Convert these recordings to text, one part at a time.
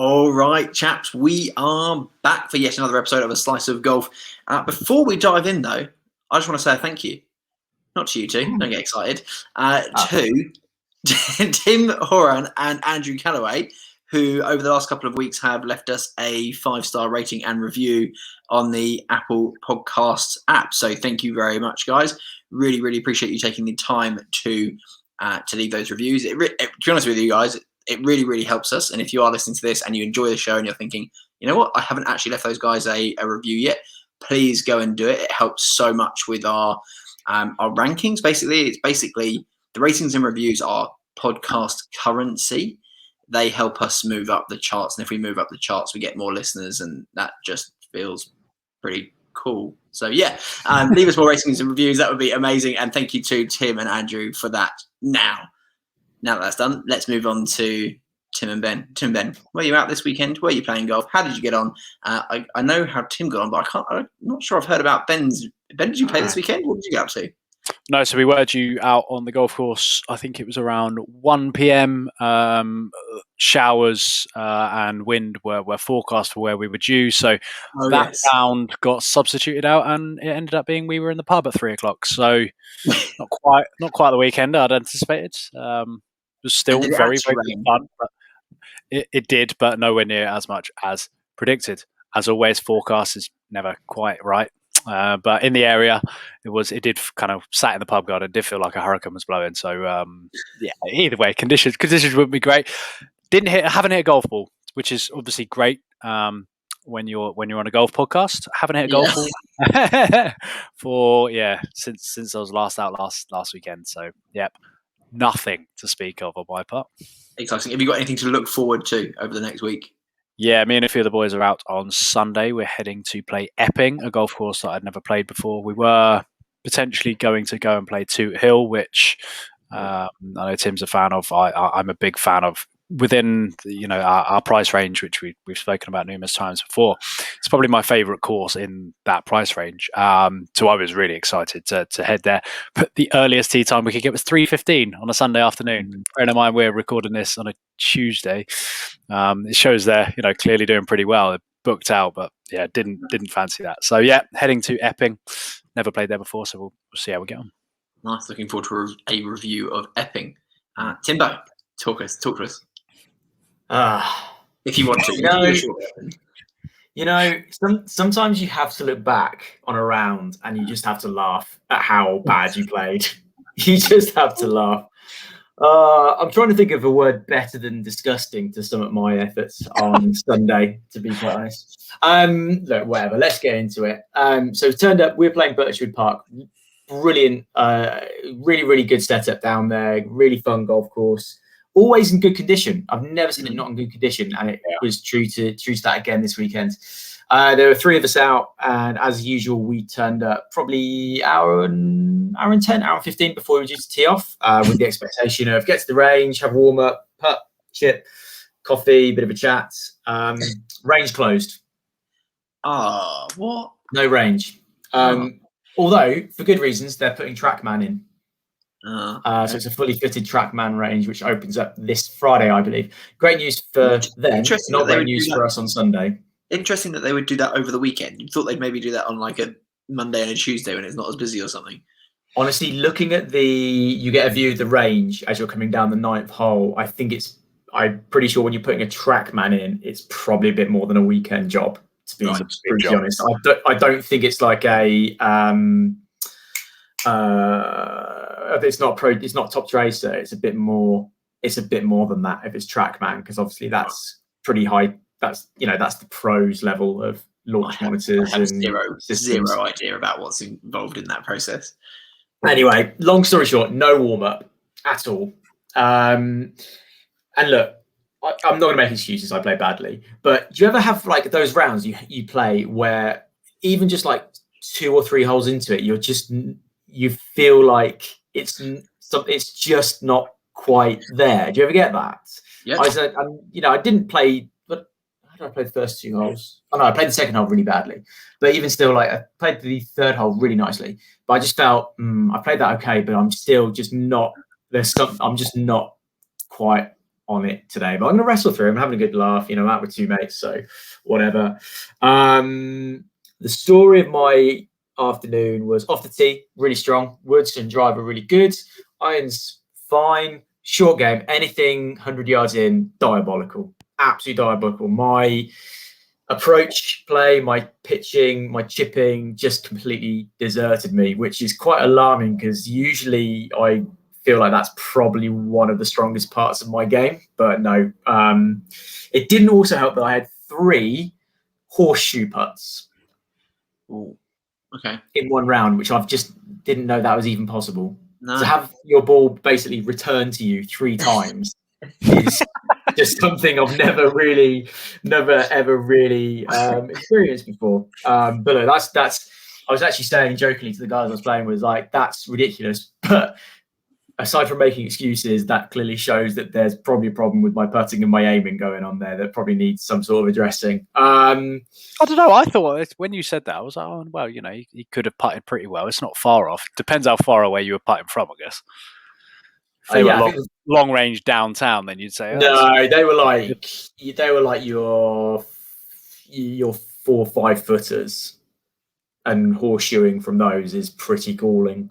All right, chaps, we are back for yet another episode of A Slice of Golf. Before we dive in, though, I just want to say a thank you. Not to you two, don't get excited. To Tim Horan and Andrew Calloway, who over the last couple of weeks have left us a 5-star rating and review on the Apple Podcasts app. So thank you very much, guys. Really, really appreciate you taking the time to leave those reviews. To be honest with you guys, it really, really helps us. And if you are listening to this and you enjoy the show and you're thinking, you know what, I haven't actually left those guys a review yet, please go and do it. It helps so much with our rankings. Basically, it's basically the ratings and reviews are podcast currency. They help us move up the charts. And if we move up the charts, we get more listeners. And that just feels pretty cool. So yeah, leave us more ratings and reviews. That would be amazing. And thank you to Tim and Andrew for that. Now that that's done, let's move on to Tim and Ben. Tim and Ben, where are you out this weekend? Where are you playing golf? How did you get on? I know how Tim got on, but I'm not sure I've heard about Ben's. Ben, did you play this weekend? What did you get up to? No, so we were due out on the golf course. I think it was around 1 p.m. Showers and wind were forecast for where we were due. So that round got substituted out, and it ended up being we were in the pub at 3 o'clock. So not quite the weekend I'd anticipated. It was still very, very fun. But it did, but nowhere near as much as predicted. As always, forecast is never quite right. But in the area, it did kind of sat in the pub garden. It did feel like a hurricane was blowing. So yeah, either way, conditions wouldn't be great. Haven't hit a golf ball, which is obviously great when you're on a golf podcast. Haven't hit a golf ball since I was last out last weekend. So yep, nothing to speak of on my part. Exciting. Have you got anything to look forward to over the next week? Yeah, me and a few of the boys are out on Sunday. We're heading to play Epping, a golf course that I'd never played before. We were potentially going to go and play Toot Hill, which I know Tim's a fan of. I'm a big fan of. Within our price range, which we've spoken about numerous times before, it's probably my favourite course in that price range. So I was really excited to head there. But the earliest tee time we could get was 3:15 on a Sunday afternoon. Bearing in mind we're recording this on a Tuesday, it shows they're clearly doing pretty well. They're booked out, but yeah, didn't fancy that. So yeah, heading to Epping. Never played there before, so we'll see how we get on. Nice. Looking forward to a review of Epping. Timbo, talk to us. If you want to, sometimes you have to look back on a round and you just have to laugh at how bad you played. You just have to laugh. I'm trying to think of a word better than disgusting to sum up my efforts on Sunday, to be quite honest. Look, whatever. Let's get into it. So it turned up, we were playing Birchwood Park. Brilliant, really, really good setup down there. Really fun golf course. Always in good condition. I've never seen it not in good condition, and it was true to that again this weekend. There were 3 of us out, and as usual, we turned up probably hour and 10, hour and 15 before we were due to tee off, with the expectation of get to the range, have a warm up, putt, chip, coffee, bit of a chat. Range closed. What? No range. Although for good reasons, they're putting TrackMan in. So it's a fully fitted TrackMan range, which opens up this Friday, I believe. Great news for them, not great news for us on Sunday. Interesting that they would do that over the weekend. You thought they'd maybe do that on like a Monday and a Tuesday when it's not as busy or something. Honestly, looking at you get a view of the range as you're coming down the 9th hole. I'm pretty sure when you're putting a TrackMan in, it's probably a bit more than a weekend job, to be brutally honest. I don't think it's like a it's not top tracer. It's a bit more than that if it's TrackMan, because obviously that's pretty high. That's the pros level of launch monitors. I have zero idea about what's involved in that process. Anyway, long story short, no warm up at all. And look, I'm not going to make excuses. I play badly, but do you ever have like those rounds you play where even just like 2 or 3 holes into it, you feel like it's just not quite there? Do you ever get that? Yeah. I didn't play. But how did I play the first 2 holes? Oh no, I played the second hole really badly. But even still, like I played the 3rd hole really nicely. But I just felt I played that okay, but I'm still just not. I'm just not quite on it today, but I'm going to wrestle through. I'm having a good laugh. I'm out with two mates, so whatever. The story of my afternoon was off the tee, really strong. Woods and driver really good. Irons fine. Short game, anything 100 yards in, diabolical. Absolutely diabolical. My approach play, my pitching, my chipping just completely deserted me, which is quite alarming because usually I feel like that's probably one of the strongest parts of my game. But no, it didn't also help that I had 3 horseshoe putts. Ooh, okay. In one round, which I've just didn't know that was even possible. No. To have your ball basically returned to you 3 times is just something I've never ever really experienced before. But no, that's. I was actually saying jokingly to the guys I was playing was like, that's ridiculous. But aside from making excuses, that clearly shows that there's probably a problem with my putting and my aiming going on there that probably needs some sort of addressing. I don't know. I thought when you said that, I was like, oh, well, he could have putted pretty well. It's not far off. Depends how far away you were putting from, I guess. If they were long range downtown, then you'd say, no, they were like your 4 or 5 footers, and horseshoeing from those is pretty galling.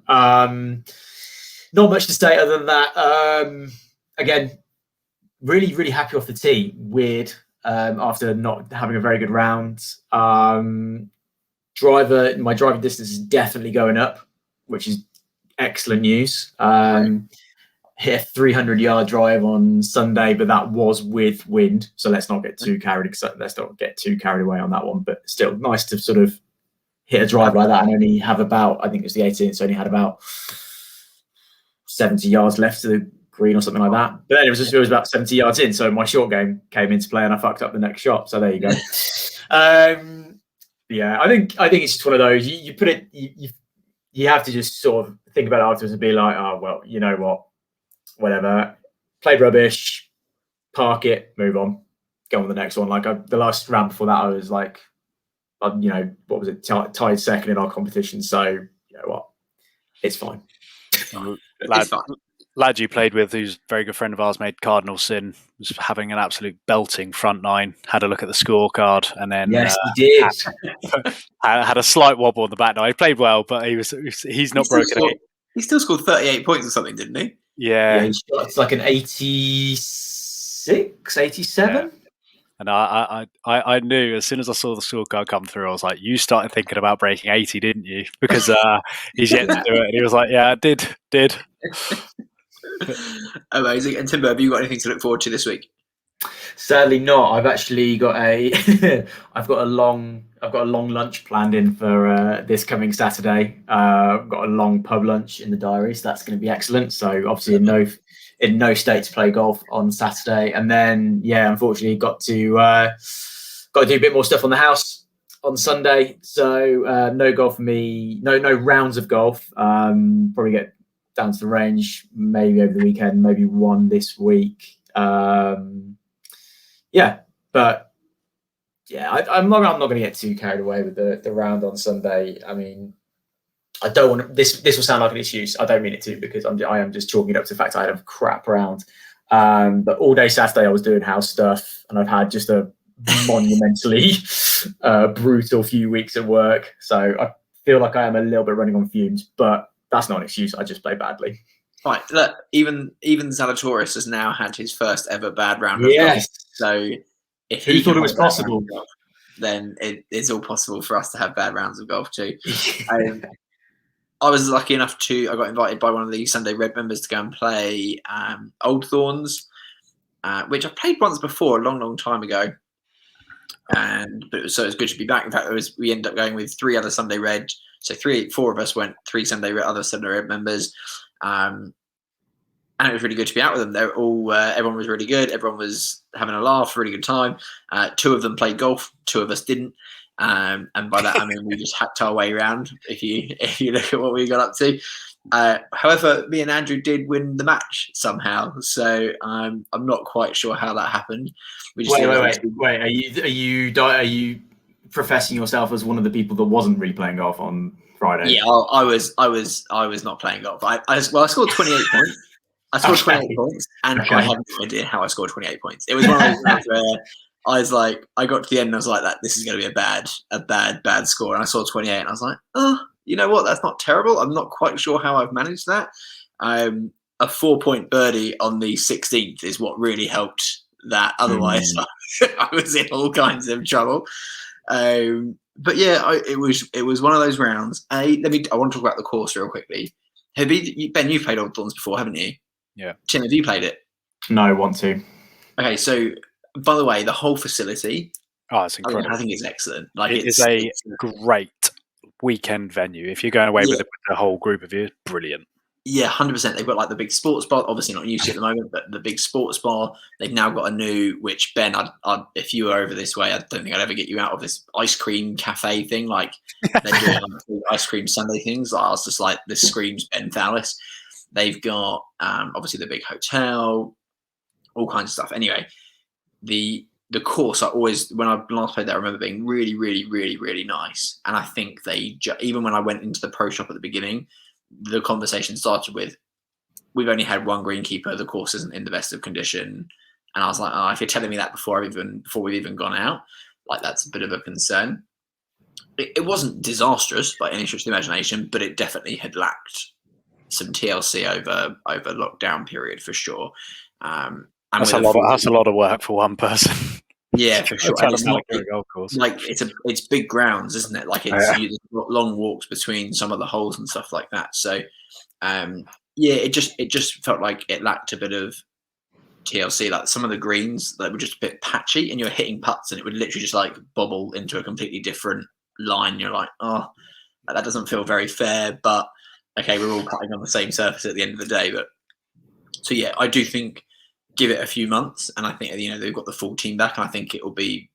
Not much to say other than that. Again, really, really happy off the tee. Weird after not having a very good round. My driving distance is definitely going up, which is excellent news. Hit a 300-yard drive on Sunday, but that was with wind. So let's not get too carried away on that one. But still, nice to sort of hit a drive like that and only have about, I think it was the 18th, so only had about 70 yards left to the green or something like that. But then it was about 70 yards in, so my short game came into play and I fucked up the next shot. So there you go. I think it's just one of those. You put it. You have to just sort of think about it afterwards and be like, oh well, you know what, whatever. Played rubbish. Park it. Move on. Go on to the next one. Like the last round before that, I was like, what was it? Tied second in our competition. So you know what, it's fine. Lad you played with, who's a very good friend of ours, made cardinal sin, was having an absolute belting front nine, had a look at the scorecard, and then yes, he did. had a slight wobble on the back nine. He played well, but he's not broken it. He still scored 38 points or something, didn't he? Yeah. It's like an 86, 87. Yeah. And I knew as soon as I saw the scorecard come through, I was like, you started thinking about breaking 80, didn't you? Because he's yet to do it. And he was like, yeah, I did. Amazing. And Timbo, have you got anything to look forward to this week? Sadly not. I've actually got I've got a long lunch planned in for this coming Saturday. I've got a long pub lunch in the diary, so that's going to be excellent. So obviously in no state to play golf on Saturday, and then unfortunately got to do a bit more stuff on the house on Sunday. So no golf for me. No rounds of golf. Probably get down to the range maybe over the weekend, maybe one this week. I'm not going to get too carried away with the round on Sunday. I mean, I don't want to, this will sound like an excuse. I don't mean it to, because I am just chalking it up to the fact I had a crap round. But all day Saturday I was doing house stuff, and I've had just a monumentally brutal few weeks at work. So I feel like I am a little bit running on fumes, but that's not an excuse. I just play badly. Right. Look, even Zalatoris has now had his first ever bad round. Yes. So if he thought it was possible, golf, then it's all possible for us to have bad rounds of golf too. I was lucky enough I got invited by one of the Sunday Red members to go and play Old Thorns, which I played once before a long, long time ago. So it was good to be back. In fact, we ended up going with 3 other Sunday Red. So 4 of us went, 3 other Sunday Red members. And it was really good to be out with them. They're all, everyone was really good. Everyone was having a laugh, really good time. 2 of them played golf. 2 of us didn't. And by that, I mean, we just hacked our way around if you look at what we got up to. However, me and Andrew did win the match somehow. So I'm not quite sure how that happened. Wait. Are you professing yourself as one of the people that wasn't really playing golf on Friday? Yeah, I was not playing golf. I scored 28 points. I scored 28 points, and I have no idea how I scored 28 points. It was one of those rounds where I was like, I got to the end and I was like, this is going to be a bad score. And I saw 28 and I was like, oh, you know what? That's not terrible. I'm not quite sure how I've managed that. A 4-point birdie on the 16th is what really helped that. Otherwise, I was in all kinds of trouble. But yeah, it was one of those rounds. I want to talk about the course real quickly. Ben, you've played Old Thorns before, haven't you? Yeah. Tim, have you played it? No, I want to. Okay, so by the way, the whole facility, it's incredible. I think it's excellent. It's a great weekend venue. If you're going away with the whole group of you, brilliant. Yeah, 100%. They've got like the big sports bar, obviously not used to at the moment, but the big sports bar. They've now got a new, which Ben, if you were over this way, I don't think I'd ever get you out of this ice cream cafe thing. Like they're doing ice cream Sunday things. I was just like, this screams Ben Thales. They've got obviously the big hotel, all kinds of stuff. Anyway, the course, when I last played there, I remember being really, really, really, really nice. And I think even when I went into the pro shop at the beginning, the conversation started with, we've only had one greenkeeper, the course isn't in the best of condition. And I was like, if you're telling me that before we've even gone out, like that's a bit of a concern. It wasn't disastrous by any stretch of the imagination, but it definitely had lacked some TLC over lockdown period for sure. That's a lot of work for one person. Yeah, for sure. And it's not golf course. Like it's big grounds, isn't it? Like you've got long walks between some of the holes and stuff like that. So, it just felt like it lacked a bit of TLC. Like some of the greens that were just a bit patchy, and you were hitting putts, and it would literally just like bobble into a completely different line. You're like, oh, that doesn't feel very fair. But okay, we're all putting on the same surface at the end of the day. But so yeah, I do think, give it a few months, and I think they've got the full team back, and I think it will be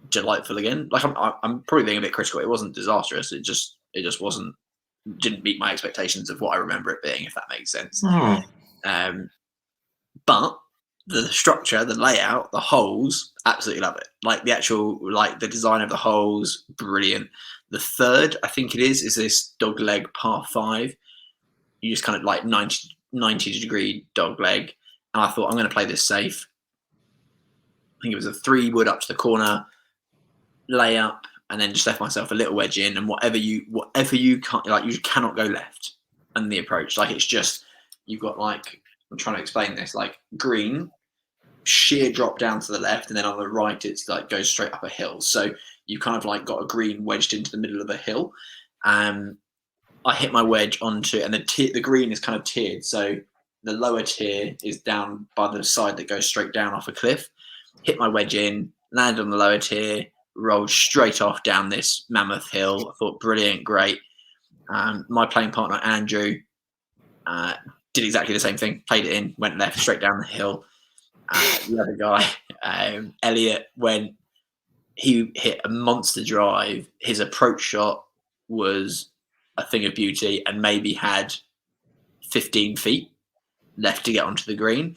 delightful again. Like I'm probably being a bit critical. It wasn't disastrous. It just didn't meet my expectations of what I remember it being, if that makes sense. But the structure, the layout, the holes, absolutely love it. Like the actual, like the design of the holes, brilliant. The third, I think it is this dog leg par 5. You just kind of like 90 degree dog leg. And I thought, I'm going to play this safe. I think it was a 3-wood up to the corner, lay up, and then just left myself a little wedge in. And whatever you can't, like, you cannot go left in the approach. Like, it's just, you've got like, I'm trying to explain this, like green, sheer drop down to the left, and then on the right, it's like goes straight up a hill. So you kind of like got a green wedged into the middle of a hill. I hit my wedge onto, and the green is kind of tiered. So the lower tier is down by the side that goes straight down off a cliff. Hit my wedge in, landed on the lower tier, rolled straight off down this mammoth hill. I thought, brilliant, great. My playing partner, Andrew, did exactly the same thing. Played it in, went left, straight down the hill. The other guy, Elliot, he hit a monster drive. His approach shot was a thing of beauty and maybe had 15 feet left to get onto the green.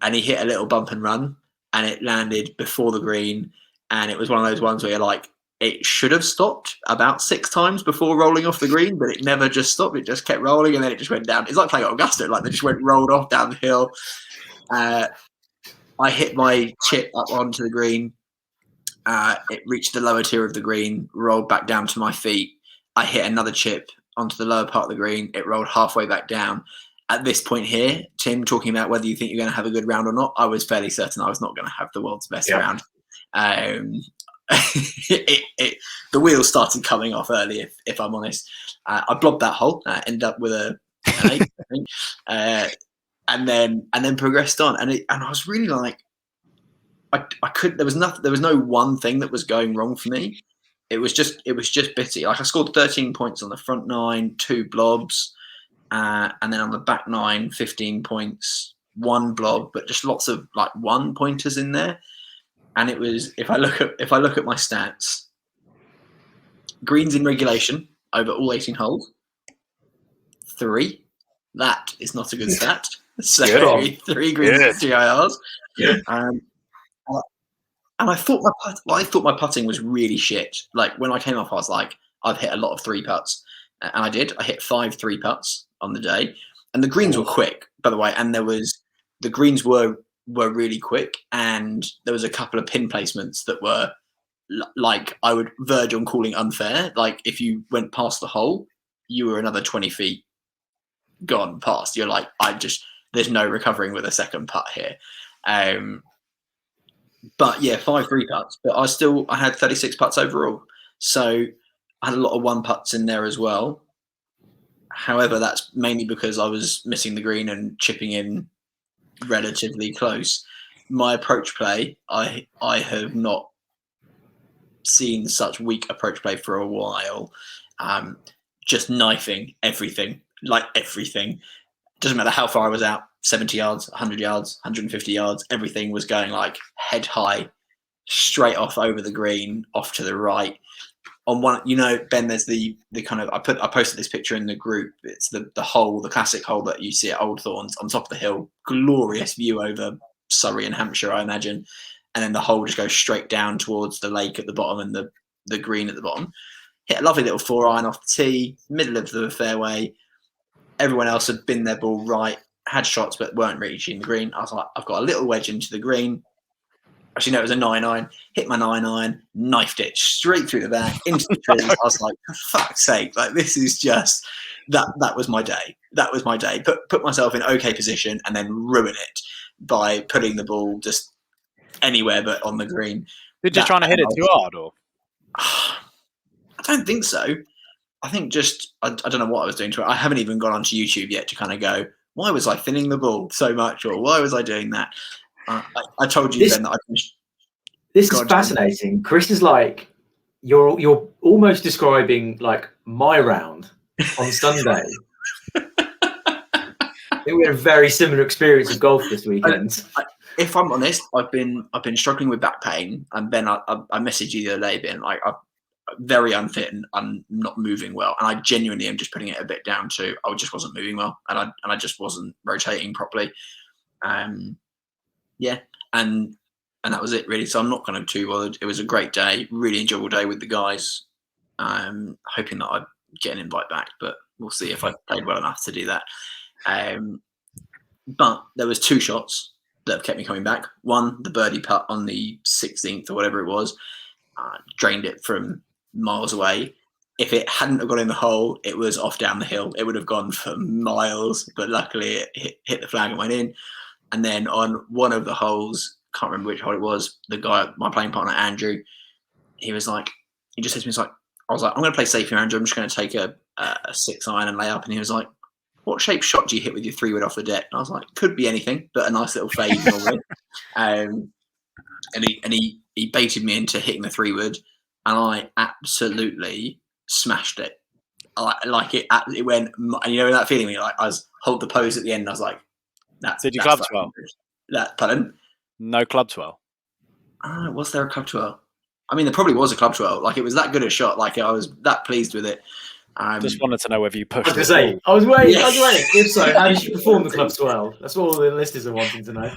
And he hit a little bump and run, and it landed before the green. And it was one of those ones where you're like, it should have stopped about 6 times before rolling off the green, but it never just stopped. It just kept rolling, and then it just went rolled like playing at Augusta. Like they just rolled off down the hill. I hit my chip up onto the green. It reached the lower tier of the green, rolled back down to my feet. I hit another chip onto the lower part of the green. It rolled halfway back down. At this point here, Tim, talking about whether you think you're going to have a good round or not, I was fairly certain I was not going to have the world's best round. The wheels started coming off early, if I'm honest. I blobbed that hole. Ended up with an 8, I think. And then progressed on, and I was really like, I could. There was no one thing that was going wrong for me. It was just bitty. Like I scored 13 points on the front 9, 2 blobs, and then on the back 9, 15 points, 1 blob, but just lots of like 1-pointers in there. And it was, if I look at my stats, greens in regulation over all 18 holes, 3. That is not a good stat. So 3 greens, 3 IRs. Yeah. And I thought my putting was really shit. Like when I came off, I was like, I've hit a lot of 3 putts, and I did. I hit 5 3 putts on the day, And the greens were quick, by the way, and the greens were really quick, and there was a couple of pin placements that were like I would verge on calling unfair. Like if you went past the hole, you were another 20 feet gone past. You're like, there's no recovering with a second putt here. But yeah, 5 3 putts. But I had 36 putts overall. So I had a lot of 1 putts in there as well. However, that's mainly because I was missing the green and chipping in relatively close. My approach play, I have not seen such weak approach play for a while. Just knifing everything, like everything. Doesn't matter how far I was out, 70 yards, 100 yards, 150 yards, everything was going like head high, straight off over the green, off to the right. On one, Ben, there's the kind of, I posted this picture in the group. It's the hole, the classic hole that you see at Old Thorns on top of the hill. Glorious view over Surrey and Hampshire, I imagine. And then the hole just goes straight down towards the lake at the bottom and the green at the bottom. Hit a lovely little 4-iron off the tee, middle of the fairway. Everyone else had been their ball right, had shots, but weren't reaching the green. I was like, I've got a little wedge into the green. Actually, no, it was a 9-iron. Hit my 9-iron, knifed it straight through the back into the trees. I was like, for fuck's sake, like this is just that was my day. That was my day. Put myself in okay position and then ruin it by putting the ball just anywhere but on the green. You're just trying to hit it too hard, or? I don't think so. I think I don't know what I was doing to it. I haven't even gone onto YouTube yet to kind of go, why was I thinning the ball so much, or why was I doing that? I told you then that I finished. This is fascinating. Chris is like, you're almost describing like my round on Sunday. I think we had a very similar experience of golf this weekend. If I'm honest, I've been struggling with back pain, and Ben, I messaged you the other day, being like, I'm very unfit and I'm not moving well, and I genuinely am just putting it a bit down to I just wasn't moving well, and I just wasn't rotating properly. Yeah, and that was it really. So I'm not kind of too bothered. It was a great day, really enjoyable day with the guys. Hoping that I'd get an invite back, but we'll see if I played well enough to do that. But there was 2 shots that have kept me coming back. One, the birdie putt on the 16th or whatever it was, drained it from miles away. If it hadn't have gone in the hole, it was off down the hill. It would have gone for miles, but luckily it hit the flag and went in. And then on one of the holes, can't remember which hole it was, the guy, my playing partner, Andrew, he just said to me, I was like, I'm going to play safe here, Andrew. I'm just going to take a 6-iron and lay up. And he was like, what shape shot do you hit with your 3-wood off the deck? And I was like, could be anything, but a nice little fade normally. And he baited me into hitting the 3-wood, and I absolutely smashed it. It went, and you know that feeling when you're like, I was hold the pose at the end, and I was like, did you club 12? Pardon? No club 12. Was there a club 12? I mean, there probably was a club 12. Like, it was that good a shot. Like, I was that pleased with it. Just wanted to know whether you pushed it. I was waiting. If so, how did you perform the club 12? That's what all the listeners are wanting to know.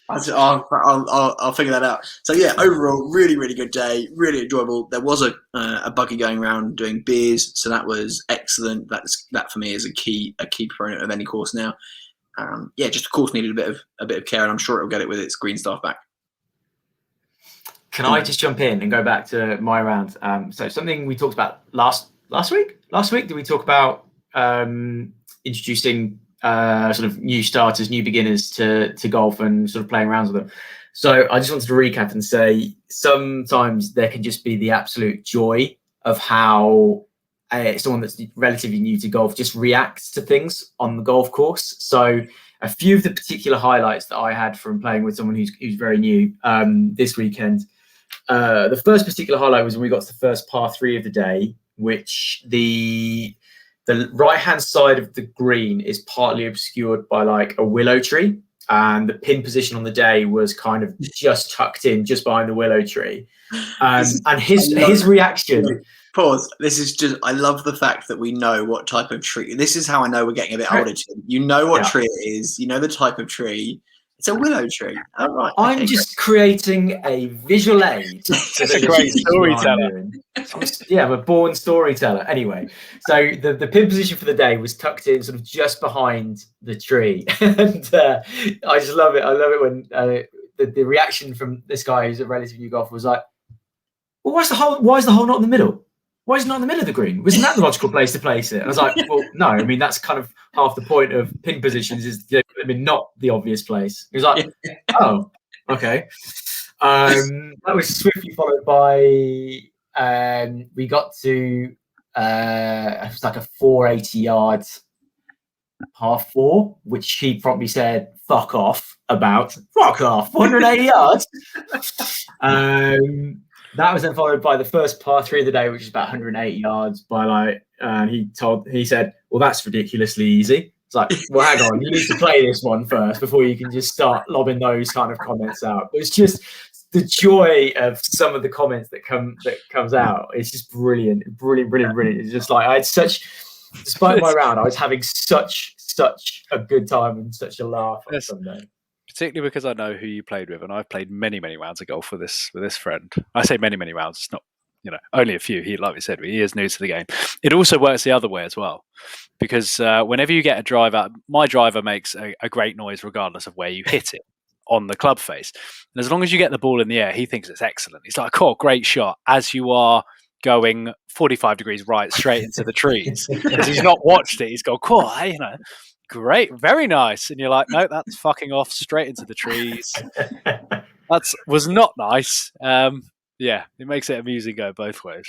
I'll figure that out. So yeah, overall, really, really good day, really enjoyable. There was a buggy going around doing beers, so that was excellent. That for me is a key component of any course now. Just the course needed a bit of care, and I'm sure it'll get it with its green staff back. Can I just jump in and go back to my round? So something we talked about last week. Last week, did we talk about introducing sort of new starters, new beginners to golf and sort of playing rounds with them? So I just wanted to recap and say sometimes there can just be the absolute joy of how someone that's relatively new to golf just reacts to things on the golf course. So a few of the particular highlights that I had from playing with someone who's very new this weekend. The first particular highlight was when we got to the first par 3 of the day, which the right-hand side of the green is partly obscured by like a willow tree, and the pin position on the day was kind of just tucked in just behind the willow tree. And his reaction... Pause. This is just, I love the fact that we know what type of tree. This is how I know we're getting a bit older. You know what tree it is. You know the type of tree. It's a willow tree. Oh, right. I'm okay, just creating a visual aid. It's a great storyteller. I'm a born storyteller. Anyway, so the pin position for the day was tucked in sort of just behind the tree. And I just love it. I love it when the reaction from this guy who's a relative new golfer was like, well, why is the hole not in the middle? Why is it not in the middle of the green? Wasn't that the logical place to place it? And I was like, well, no. I mean, that's kind of half the point of pin positions is, not the obvious place. He was like, oh, okay. That was swiftly followed by, we got to, it was like a 480 yards par 4, which he probably said, fuck off about. Fuck off, 480 yards. That was then followed by the first par 3 of the day, which is about 180 yards by he said, well, that's ridiculously easy. It's like, well, hang on, you need to play this one first before you can just start lobbing those kind of comments out. It's just the joy of some of the comments that comes out. It's just brilliant. It's just like I had despite my round, I was having such a good time and such a laugh on Sunday. Particularly because I know who you played with, and I've played many rounds of golf with this friend. I say many rounds. It's not, only a few. He, like we said, he is new to the game. It also works the other way as well, because whenever you get a drive out, my driver makes a great noise regardless of where you hit it on the club face. And as long as you get the ball in the air, he thinks it's excellent. He's like, "Oh, great shot!" As you are going 45 degrees right straight into the trees, because he's not watched it. He's gone, "Cool, hey, great, very nice." And you're like, no, that's fucking off straight into the trees. That was not nice. Yeah, it makes it amusing go both ways.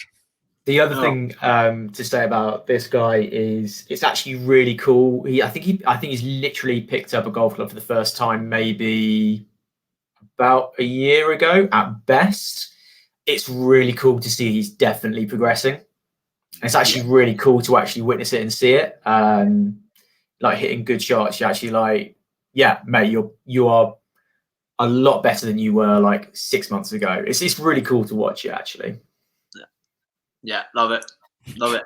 The other thing to say about this guy is it's actually really cool. I think he's literally picked up a golf club for the first time maybe about a year ago at best. It's really cool to see he's definitely progressing. It's actually really cool to actually witness it and see it. Like hitting good shots, you're actually like, yeah, mate, you are a lot better than you were like 6 months ago. It's really cool to watch it actually. Yeah, love it. I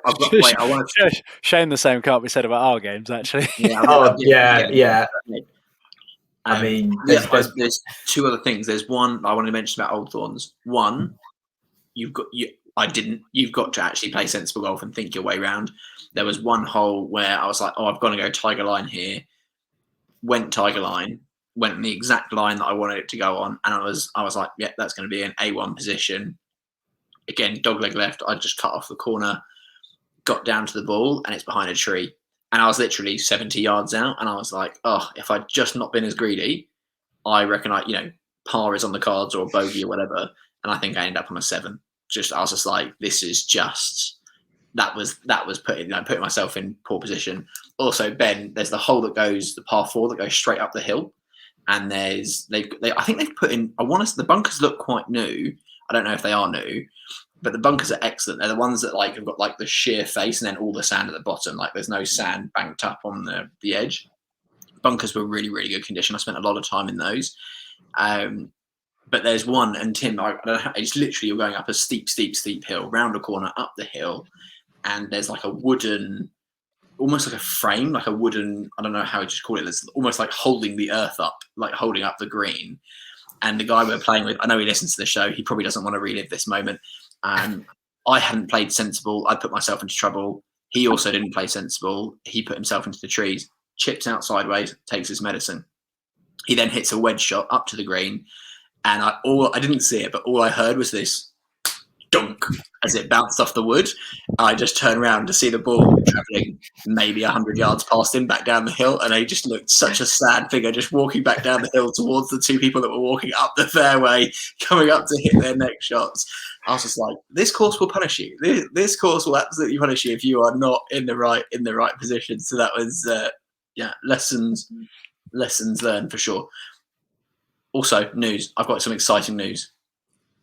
want to shame the same can't be said about our games actually. Yeah. I mean, there's two other things. There's one I wanted to mention about Old Thorns. One, you've got to actually play sensible golf and think your way around. There was one hole where I was like, I've got to go Tiger Line here. Went Tiger Line, went in the exact line that I wanted it to go on. And I was like, yeah, that's going to be an A1 position. Again, dogleg left. I just cut off the corner, got down to the ball, and it's behind a tree. And I was literally 70 yards out. And I was like, if I'd just not been as greedy, I reckon par is on the cards or bogey or whatever. And I think I ended up on a 7. I was just like, this is just... That was putting myself in poor position. Also, Ben, there's the hole that goes the par 4 that goes straight up the hill, and I think they've put in. The bunkers look quite new. I don't know if they are new, but the bunkers are excellent. They're the ones that have got the sheer face and then all the sand at the bottom. Like there's no sand banked up on the edge. Bunkers were really good condition. I spent a lot of time in those. But there's one, and Tim, I don't know, it's literally you're going up a steep hill, round a corner, up the hill. And there's like a wooden, almost like a frame, like a wooden, I don't know how you just call it. It's almost like holding the earth up, like holding up the green. And the guy we're playing with, I know he listens to the show. He probably doesn't want to relive this moment. I hadn't played sensible. I put myself into trouble. He also didn't play sensible. He put himself into the trees, chips out sideways, takes his medicine. He then hits a wedge shot up to the green. And I didn't see it, but all I heard was this dunk as it bounced off the wood. I just turned around to see the ball traveling maybe 100 yards past him back down the hill, and he just looked such a sad figure just walking back down the hill towards the two people that were walking up the fairway coming up to hit their next shots. I was just like, this course will punish you. This course will absolutely punish you if you are not in the right position. So that was lessons learned for sure. Also, news. I've got some exciting news.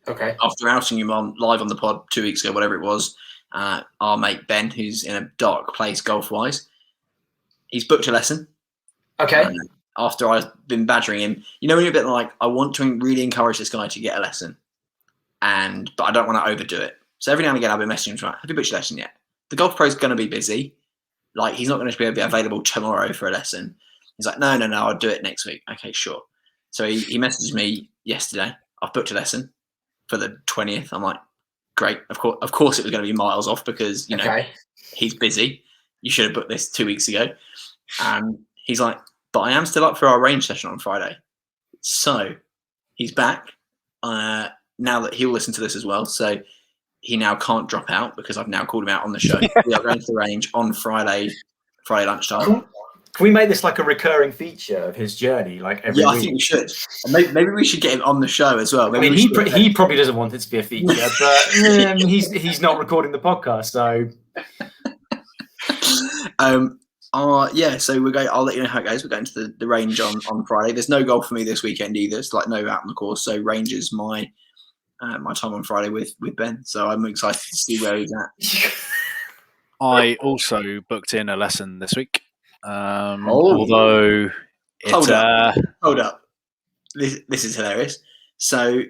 Okay. After outing you live on the pod 2 weeks ago, whatever it was, our mate Ben, who's in a dark place golf-wise, he's booked a lesson. Okay. After I've been badgering him, when you're a bit like, I want to really encourage this guy to get a lesson, but I don't want to overdo it. So every now and again, I've been messaging him, have you booked your lesson yet? The golf pro's going to be busy. He's not going to be available tomorrow for a lesson. He's like, no, I'll do it next week. Okay, sure. So he messaged me yesterday. I've booked a lesson for the 20th. I'm like, great. Of course, it was going to be miles off because he's busy. You should have booked this 2 weeks ago. And he's like, but I am still up for our range session on Friday. So he's back now that he'll listen to this as well. So he now can't drop out because I've now called him out on the show. We are going to the range on Friday lunchtime. Can we make this like a recurring feature of his journey, like every week? I think we should. Maybe we should get him on the show as well. Maybe he probably doesn't want it to be a feature, but he's not recording the podcast, so. So we're going. I'll let you know how it goes. We're going to the range on Friday. There's no golf for me this weekend either. It's like no out on the course. So range is my time on Friday with Ben. So I'm excited to see where he's at. I also booked in a lesson this week. Although hold up. This is hilarious. So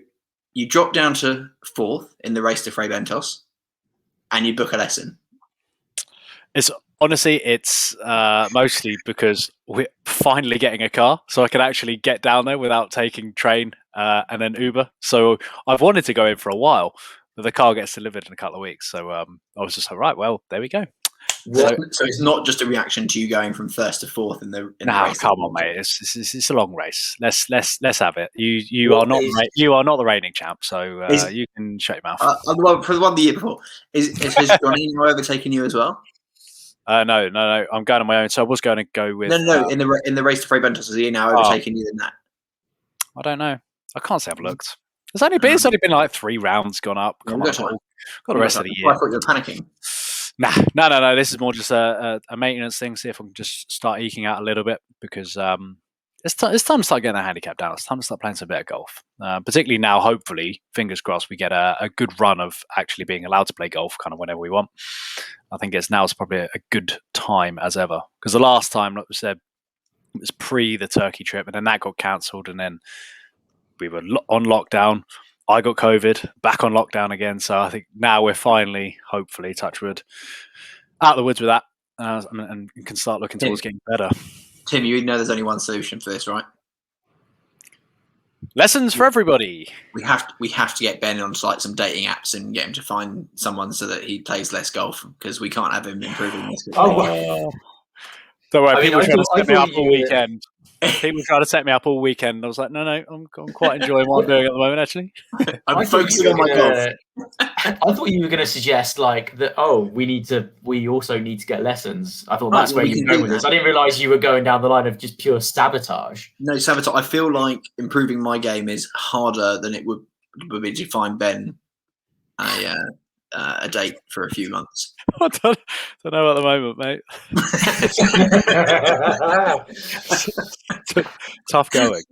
you drop down to 4th in the race to Fray Bentos, and you book a lesson. It's mostly because we're finally getting a car, so I can actually get down there without taking train and then Uber. So I've wanted to go in for a while, but the car gets delivered in a couple of weeks. So I was just like, right, well, there we go. So it's not just a reaction to you going from 1st to 4th in the race. Come on, mate! It's a long race. Let's have it. You are not the reigning champ, so you can shut your mouth. For the one the year before, has Johnny overtaken you as well? No. I'm going on my own. So I was going to go with no. In the race to Fray Bentos, is he now overtaken you in that? I don't know. I can't say I've looked. It's only been like 3 rounds gone up. Got the rest of the year. I thought you were panicking. No. This is more just a maintenance thing. See if I can just start eking out a little bit because it's time to start getting the handicap down. It's time to start playing some bit of golf. Particularly now, hopefully, fingers crossed, we get a good run of actually being allowed to play golf kind of whenever we want. I think it's probably a good time as ever. Because the last time, like we said, it was pre the Turkey trip, and then that got cancelled, and then we were on lockdown. I got COVID, back on lockdown again. So I think now we're finally, hopefully, touch wood, out of the woods with that, and can start looking towards getting better. Tim, you know there's only one solution for this, right? Lessons for everybody. We have to get Ben on like some dating apps and get him to find someone so that he plays less golf because we can't have him improving this. Don't worry, people trying to set me up all weekend. People try to set me up all weekend. I was like, no, I'm quite enjoying what I'm doing at the moment, actually. I'm focusing on my golf. I thought you were going to suggest like that. Oh, we also need to get lessons. I thought that's where you were going with this. I didn't realise you were going down the line of just pure sabotage. No, sabotage. I feel like improving my game is harder than it would be to find Ben a date for a few months. I don't know at the moment, mate. Tough going.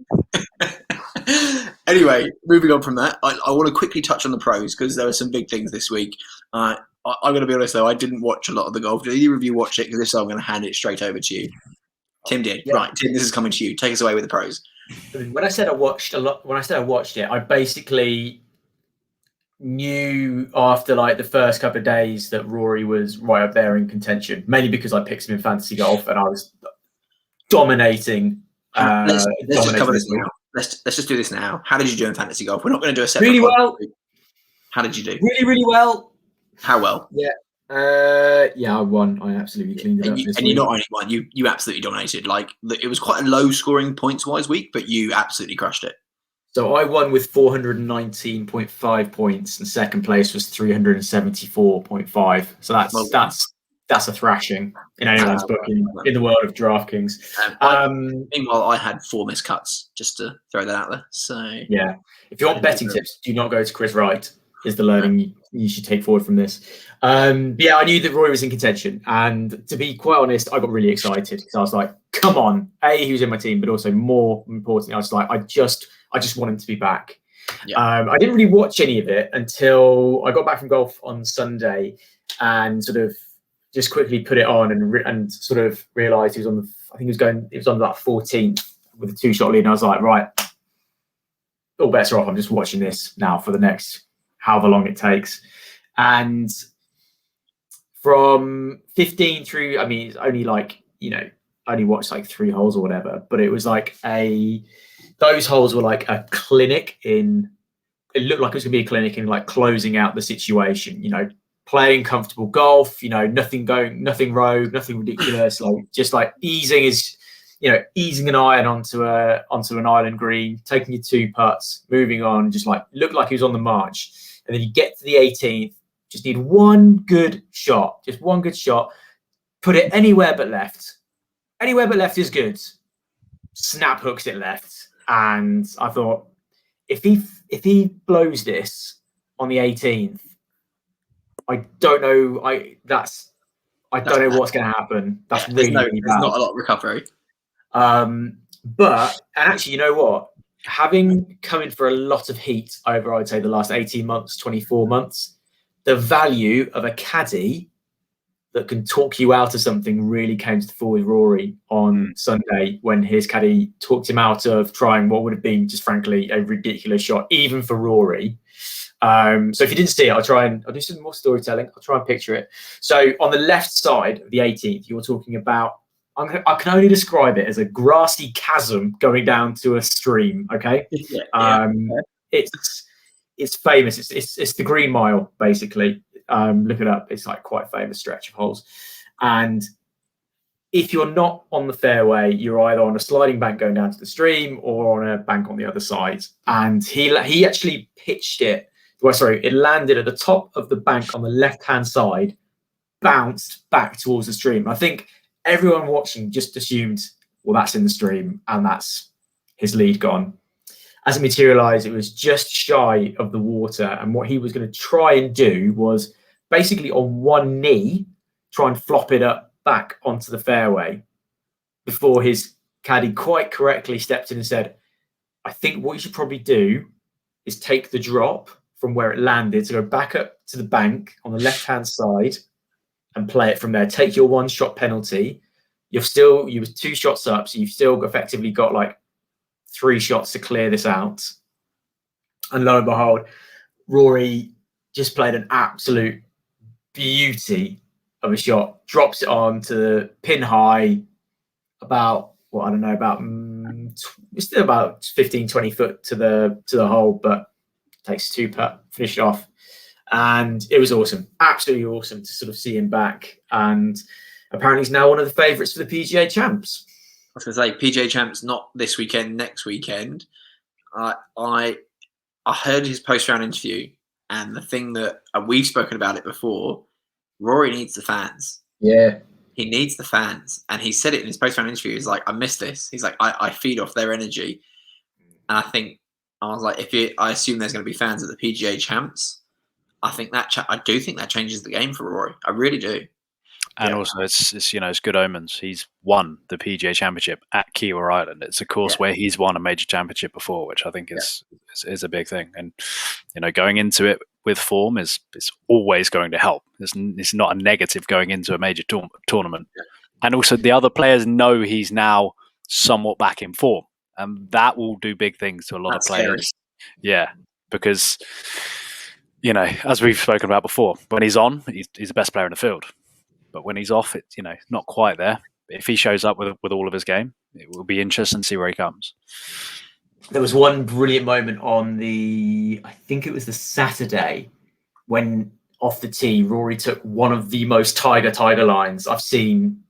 Anyway, moving on from that, I want to quickly touch on the pros because there were some big things this week. I'm going to be honest though, I didn't watch a lot of the golf. Did either of you watch it? Because if so, I'm going to hand it straight over to you. Tim did. Yeah. Right, Tim, this is coming to you. Take us away with the pros. When I said I watched it, I basically knew after like the first couple of days that Rory was right up there in contention, mainly because I picked him in fantasy golf and I was dominating. Let's just cover this now. Let's just do this now. How did you do in fantasy golf? We're not going to do a separate. Really well. How did you do? Really well. How well? Yeah. I won. I absolutely cleaned it up. And you not only won, you absolutely dominated. Like it was quite a low scoring points wise week, but you absolutely crushed it. So I won with 419.5 points, and second place was 374.5. So that's a thrashing in anyone's book in the world of DraftKings. Meanwhile, I had 4 missed cuts, just to throw that out there. So yeah, if you want betting tips, do not go to Chris Wright. Is the learning you should take forward from this. I knew that Rory was in contention, and to be quite honest, I got really excited because I was like, "Come on!" He was in my team, but also more importantly, I was like, I just want him to be back. Yeah. I didn't really watch any of it until I got back from golf on Sunday, and sort of just quickly put it on and sort of realised he was on. He was on about 14th with a 2-shot lead, and I was like, right, all bets are off. I'm just watching this now for the next however long it takes. And from 15 through, it's only like, only watched like 3 holes or whatever, but it was like those holes were like a clinic in. It looked like it was gonna be a clinic in like closing out the situation. Playing comfortable golf. Nothing rogue, nothing ridiculous. Like just like easing an iron onto an island green, taking your 2 putts, moving on. Just like looked like he was on the march. And then you get to the 18th. Just need one good shot. Just one good shot. Put it anywhere but left. Anywhere but left is good. Snap hooks it left. And I thought, if he blows this on the 18th, I don't know. I don't know what's going to happen. That's really bad. There's not a lot of recovery. But actually, you know what? Having come in for a lot of heat over, I'd say, the last 18 months, 24 months, the value of a caddy that can talk you out of something really came to the fore with Rory on Sunday, when his caddy talked him out of trying what would have been just frankly a ridiculous shot, even for Rory. So if you didn't see it, I'll do some more storytelling. I'll try and picture it. So on the left side of the 18th, you're talking about, I can only describe it as a grassy chasm going down to a stream. Okay. It's famous. It's the Green Mile, basically. Look it up. It's like quite a famous stretch of holes. And if you're not on the fairway, you're either on a sliding bank going down to the stream or on a bank on the other side. And he actually pitched it. It landed at the top of the bank on the left-hand side, bounced back towards the stream. I think everyone watching just assumed, well, that's in the stream and that's his lead gone. As it materialized, it was just shy of the water. And what he was going to try and do was basically on one knee, try and flop it up back onto the fairway before his caddy quite correctly stepped in and said, I think what you should probably do is take the drop from where it landed to go back up to the bank on the left-hand side and play it from there. Take your 1-shot penalty. You were 2 shots up, so you've still effectively got like 3 shots to clear this out. And lo and behold, Rory just played an absolute beauty of a shot, drops it on to the pin high about, it's still about 15, 20 foot to the hole, but takes 2 putt, finish off. And it was awesome, absolutely awesome to sort of see him back. And apparently he's now one of the favourites for the PGA Champs. I was going to say, PGA Champs not this weekend, next weekend. I heard his post-round interview, and the thing that we've spoken about it before, Rory needs the fans. Yeah. He needs the fans. And he said it in his post-round interview. He's like, I miss this. He's like, I feed off their energy. And I was like, I assume there's going to be fans at the PGA Champs, I do think that changes the game for Rory. I really do. And also, it's good omens. He's won the PGA Championship at Kiwa Island. It's a course where he's won a major championship before, which I think is a big thing. And going into it with form is always going to help. It's not a negative going into a major tournament. Yeah. And also, the other players know he's now somewhat back in form, and that will do big things to a lot of players. Scary. Yeah, because as we've spoken about before, when he's on, he's the best player in the field. But when he's off, it's not quite there. If he shows up with all of his game, it will be interesting to see where he comes. There was one brilliant moment on I think it was the Saturday, when off the tee, Rory took one of the most tiger lines I've seen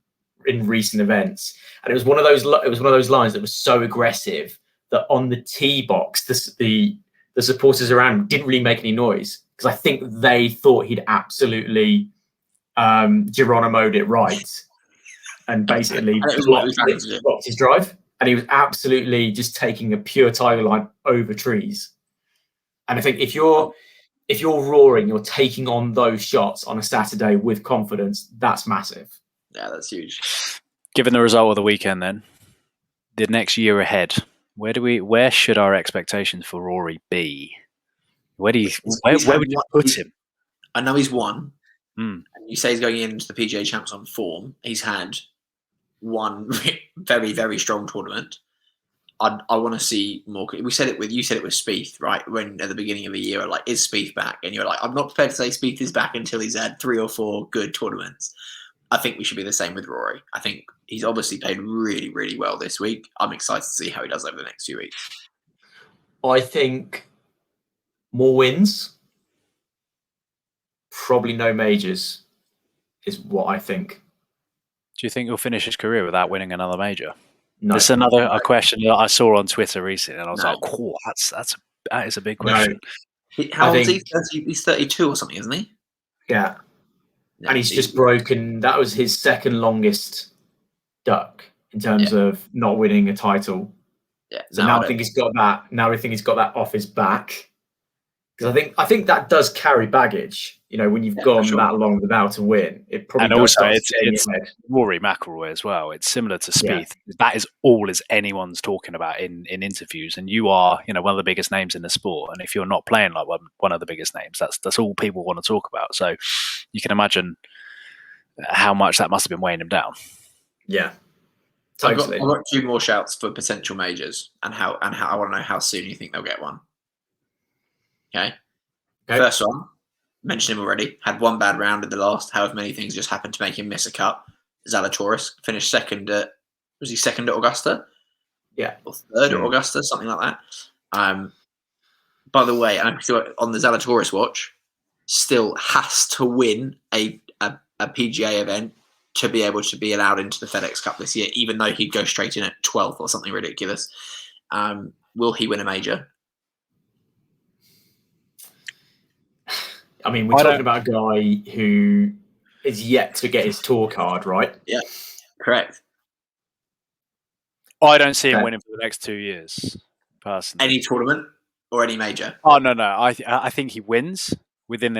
in recent events, and it was one of those lines that was so aggressive that on the tee box, the supporters around him didn't really make any noise, because I think they thought he'd absolutely Geronimo'd it right and basically blocked his drive, and he was absolutely just taking a pure tiger line over trees. And I think if you're roaring, you're taking on those shots on a Saturday with confidence, that's massive. Yeah, that's huge. Given the result of the weekend, then the next year ahead, where should our expectations for Rory be? Where would you put him? I know he's won. And you say he's going into the PGA Champs on form. He's had one very, very strong tournament. I want to see more. You said it with Spieth, right? When at the beginning of the year, is Spieth back? And you're like, I'm not prepared to say Spieth is back until he's had 3 or 4 good tournaments. I think we should be the same with Rory. I think he's obviously played really, really well this week. I'm excited to see how he does over the next few weeks. I think more wins, probably no majors, is what I think. Do you think he'll finish his career without winning another major? No. That's a question that I saw on Twitter recently, and I was No. like, "Cool, that is a big question." How old is he? He's 32 or something, isn't he? Yeah. And he's just broken. That was his second longest duck in terms of not winning a title. Yeah. So now I think he's got that. Now I think he's got that off his back. Because I think that does carry baggage. You know, when you've gone that long without a win, it probably does. And also, it's Rory McIlroy as well. It's similar to Spieth. Yeah. That is all as anyone's talking about in interviews. And you are, you know, one of the biggest names in the sport. And if you're not playing like one of the biggest names, that's all people want to talk about. So you can imagine how much that must have been weighing him down. Yeah, totally. I've got 2 more shouts for potential majors, and how I want to know how soon you think they'll get one. Okay. First one, mentioned him already. Had one bad round in the last. However many things just happened to make him miss a cut. Zalatoris finished second at. Was he second at Augusta? Yeah. Or third at Augusta, something like that. By the way, I'm on the Zalatoris watch. Still has to win a PGA event to be able to be allowed into the FedEx Cup this year, even though he'd go straight in at 12th or something ridiculous. Will he win a major? I mean, we're talking about a guy who is yet to get his tour card, right? Yeah, correct. I don't see him winning for the next 2 years, personally. Any tournament or any major? Oh no! I think he wins within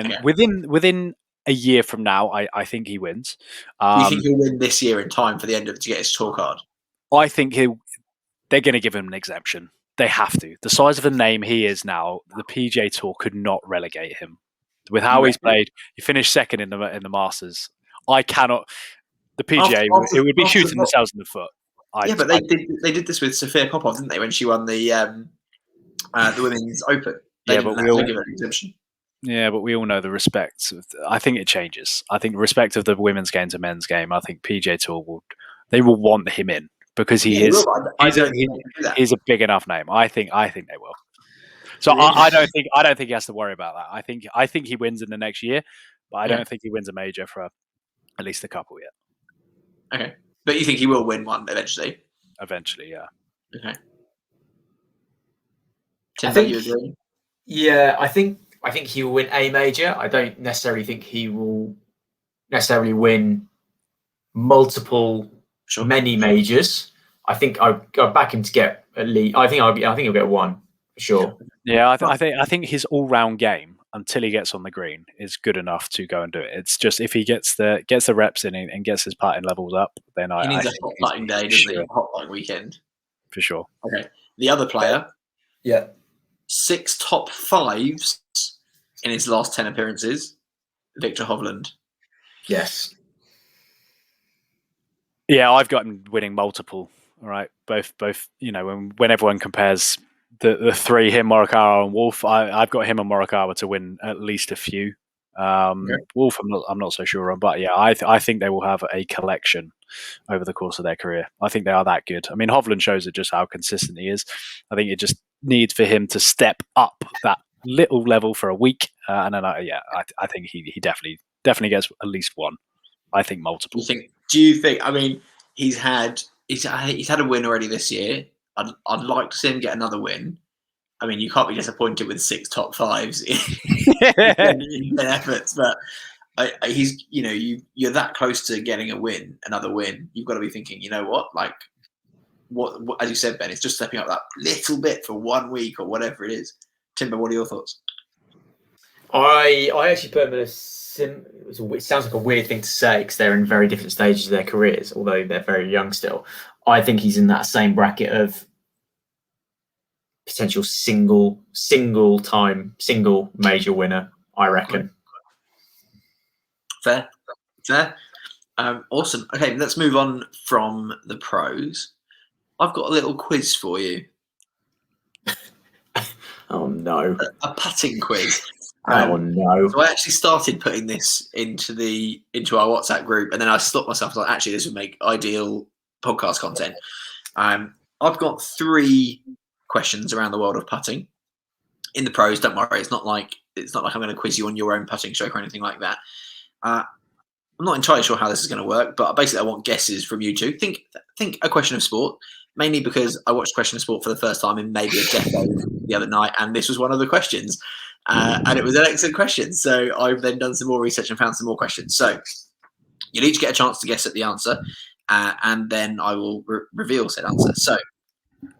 a year from now. I think he wins. You think he'll win this year in time for the end of to get his tour card? I think they're going to give him an exemption. They have to. The size of the name he is now, the PGA Tour could not relegate him. With how he's played, he finished second in the Masters. I cannot. The PGA, it would be shooting themselves in the foot. But they did this with Sophia Popov, didn't they? When she won the Women's Open. But we all give her an exemption. Yeah, but we all know the respect. I think it changes. I think respect of the women's game to men's game. I think PGA Tour will want him in because he's a big enough name. I think they will. So I don't think he has to worry about that. I think he wins in the next year, but I don't think he wins a major for at least a couple yet. Okay, but you think he will win one eventually? Eventually, yeah. Okay. Tim, you agree? Yeah, I think he will win a major. I don't necessarily think he will necessarily win many majors. I think I'll back him to get at least. I think he'll get one. Sure. Yeah, I think his all-round game until he gets on the green is good enough to go and do it. It's just if he gets the reps in and gets his putting levels up, then he needs a hot putting day, doesn't he? A hot putting weekend for sure. Okay, the other player, 6 top 5s in his last 10 appearances, Victor Hovland. Yes. Yeah, I've got him winning multiple. All right, both. You know, when everyone compares the 3, him, Morikawa, and Wolf, I've got him and Morikawa to win at least a few. Wolf, I'm not so sure on, but yeah, I think they will have a collection over the course of their career. I think they are that good. I mean, Hovland shows it just how consistent he is. I think it just needs for him to step up that little level for a week, and then I think he definitely gets at least one. I think multiple. Do you think? I mean, he's had a win already this year. I'd like to see him get another win. I mean, you can't be disappointed with 6 top 5s in efforts, but he's, you know, you're that close to getting another win. You've got to be thinking, you know what, like, what as you said, Ben, it's just stepping up that little bit for 1 week or whatever it is. Timber, what are your thoughts? I actually put him in it sounds like a weird thing to say because they're in very different stages of their careers, although they're very young still. I think he's in that same bracket of potential single major winner, I reckon. Fair. Awesome. Okay, let's move on from the pros. I've got a little quiz for you. Oh no. A putting quiz. Oh no! So I actually started putting this into our WhatsApp group, and then I stopped myself. I was like, actually, this would make ideal podcast content. I've got 3 questions around the world of putting in the pros. Don't worry, it's not like I'm going to quiz you on your own putting stroke or anything like that. I'm not entirely sure how this is going to work, but basically, I want guesses from you two. Think a question of sport, mainly because I watched Question of Sport for the first time in maybe a decade the other night, and this was one of the questions, and it was an excellent question. So I've then done some more research and found some more questions. So you'll each get a chance to guess at the answer, and then I will reveal said answer. So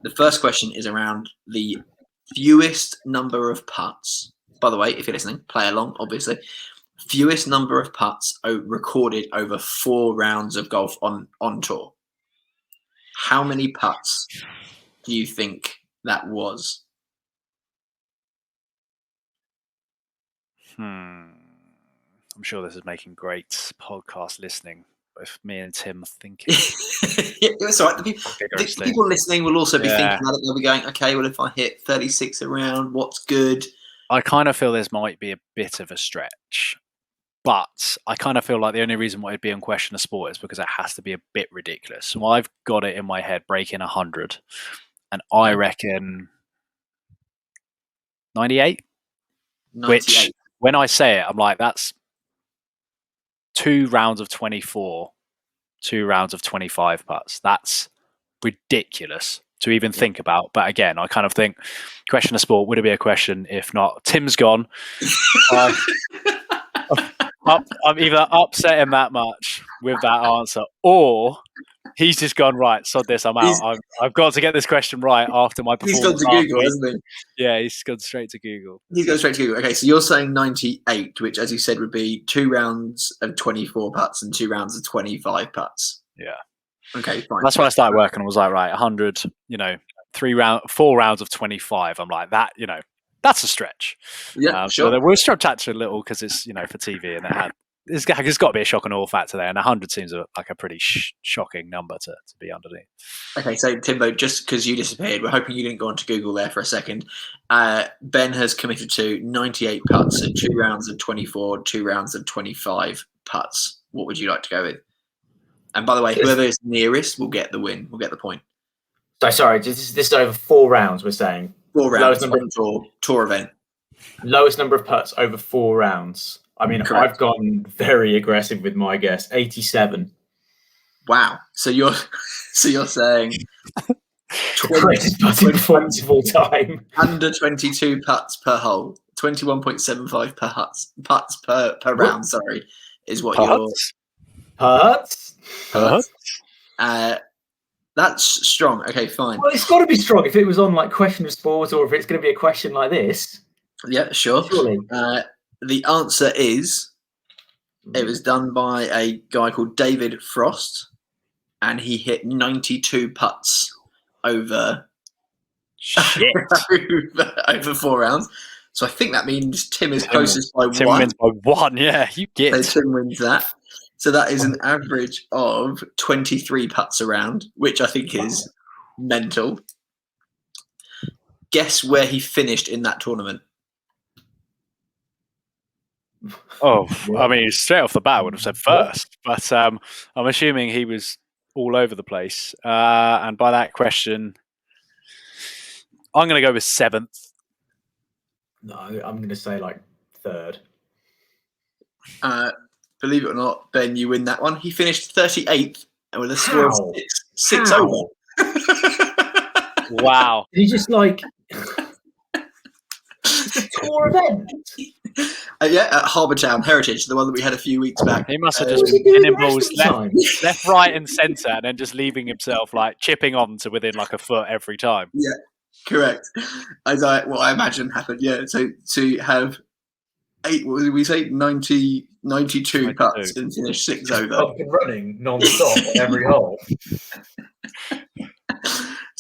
the first question is around the fewest number of putts. By the way, if you're listening, play along, obviously. Fewest number of putts recorded over 4 rounds of golf on tour. How many putts do you think that was? I'm sure this is making great podcast listening. Both me and Tim are thinking. It's all right. The people listening will also be thinking about it. They'll be going, okay, well, if I hit 36 around, what's good? I kind of feel this might be a bit of a stretch. But I kind of feel like the only reason why it'd be on Question of Sport is because it has to be a bit ridiculous. So I've got it in my head breaking 100, and I reckon 98. 98. Which, when I say it, I'm like, that's 2 rounds of 24, 2 rounds of 25 putts. That's ridiculous to even think about. But again, I kind of think Question of Sport would it be a question if not. Tim's gone. I'm either upsetting that much with that answer, or he's just gone, right, sod this, I'm out. I've got to get this question right after my performance. He's gone to Google, hasn't he? Yeah, he's gone straight to Google. He's gone straight to Google. Okay, so you're saying 98, which, as you said, would be 2 rounds of 24 putts and 2 rounds of 25 putts. Yeah. Okay, fine. That's when I started working. I was like, right, 100, 4 rounds of 25. I'm like, that, that's a stretch. Yeah, sure. So we'll stretch a little because it's, for TV, and it's got to be a shock and awe factor there. And 100 seems like a pretty shocking number to be underneath. Okay, so Timbo, just because you disappeared, we're hoping you didn't go on to Google there for a second. Ben has committed to 98 putts, so 2 rounds of 24, 2 rounds of 25 putts. What would you like to go with? And by the way, whoever is nearest will get the win. Will get the point. So sorry, this is over 4 rounds. We're saying 4 rounds on tour event. Lowest number of putts over 4 rounds. I mean, correct. I've gone very aggressive with my guess. 87. Wow. So you're saying greatest putting performance of all time. Under 22 putts per hole. 21.75 putts per round. Sorry, is what putts? Putts. That's strong. Okay, fine. Well, it's got to be strong if it was on like Question of Sport, or if it's going to be a question like this. Yeah, sure. Surely. The answer is it was done by a guy called David Frost, and he hit 92 putts over 4 rounds. So I think that means Tim is closest by 1. Tim wins by 1, yeah. You get so Tim wins that. So that is an average of 23 putts a round, which I think is mental. Guess where he finished in that tournament? Oh, I mean, straight off the bat, I would have said first, but I'm assuming he was all over the place. And by that question, I'm going to go with 7th. No, I'm going to say like 3rd. Believe it or not, Ben, you win that one. He finished 38th with a score of 6 over. Wow. He's just like tour event. Yeah, at Harbour Town Heritage, the one that we had a few weeks back. He must have just been pinning balls left, right, and centre, and then just leaving himself like chipping on to within like a foot every time. Yeah, correct. What I imagine happened. Yeah, so to have 92 putts and finish 6 over. Up and running non-stop on every hole.